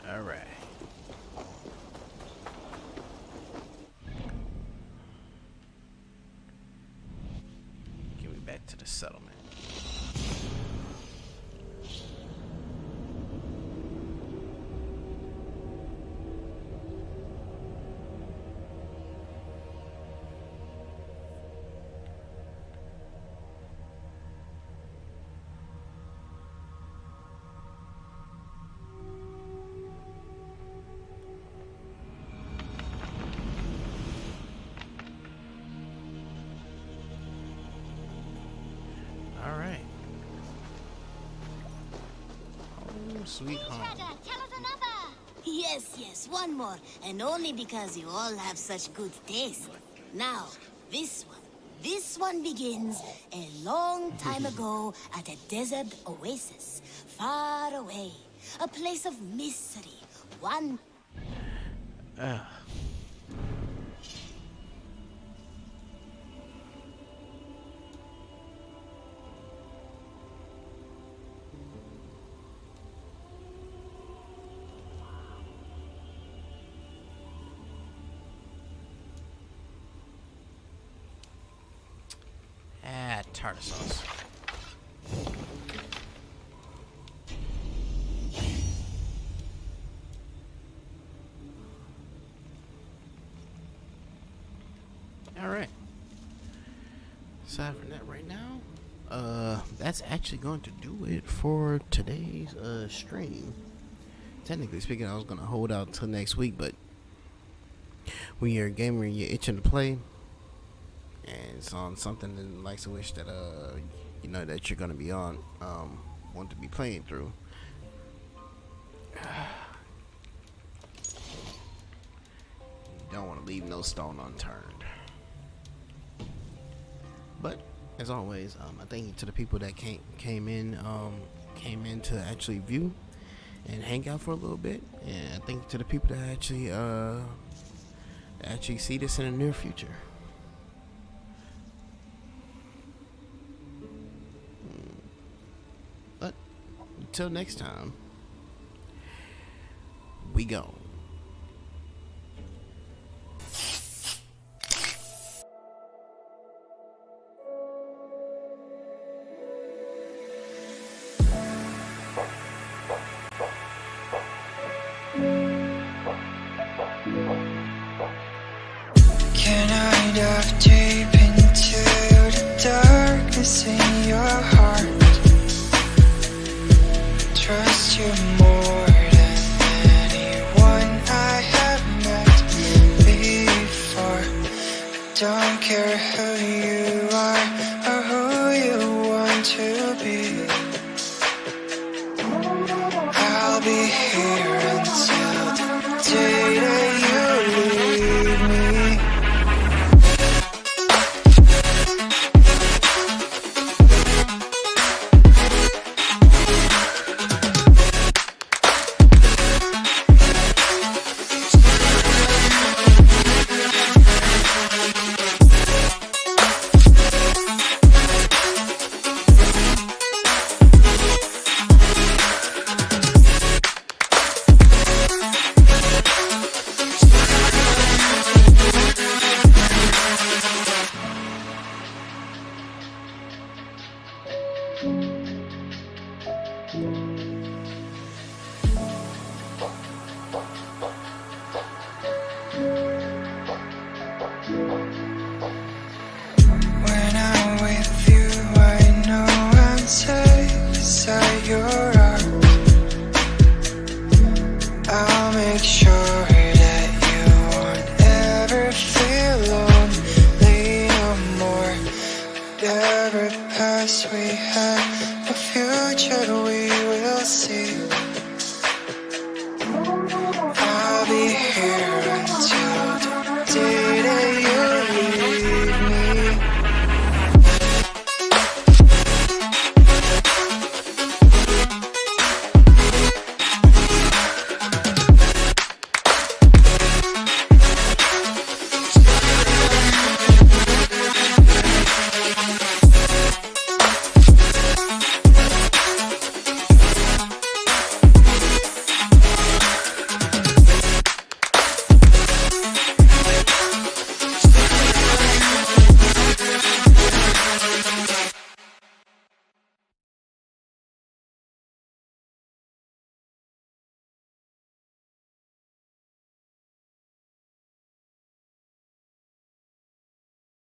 Alright. Get me back to the settlement. Alright. Home sweet home. Tell us another. Yes, one more. And only because you all have such good taste. Now, this one. This one begins a long time ago at a desert oasis, far away. A place of mystery. One... Tartar sauce. Alright. Aside from that right now, that's actually going to do it for today's stream. Technically speaking, I was going to hold out till next week, but when you're a gamer and you're itching to play, and it's on something that likes to wish that you know that you're gonna be on, want to be playing through. You don't want to leave no stone unturned. But as always, I thank you to the people that came in to actually view and hang out for a little bit, and thank you to the people that actually see this in the near future. Until next time, we go. Can I dive deep into the darkness in your heart? Trust you more than anyone make sure that you won't ever feel lonely no more. Whatever past we had, the future we will see. I'll be here until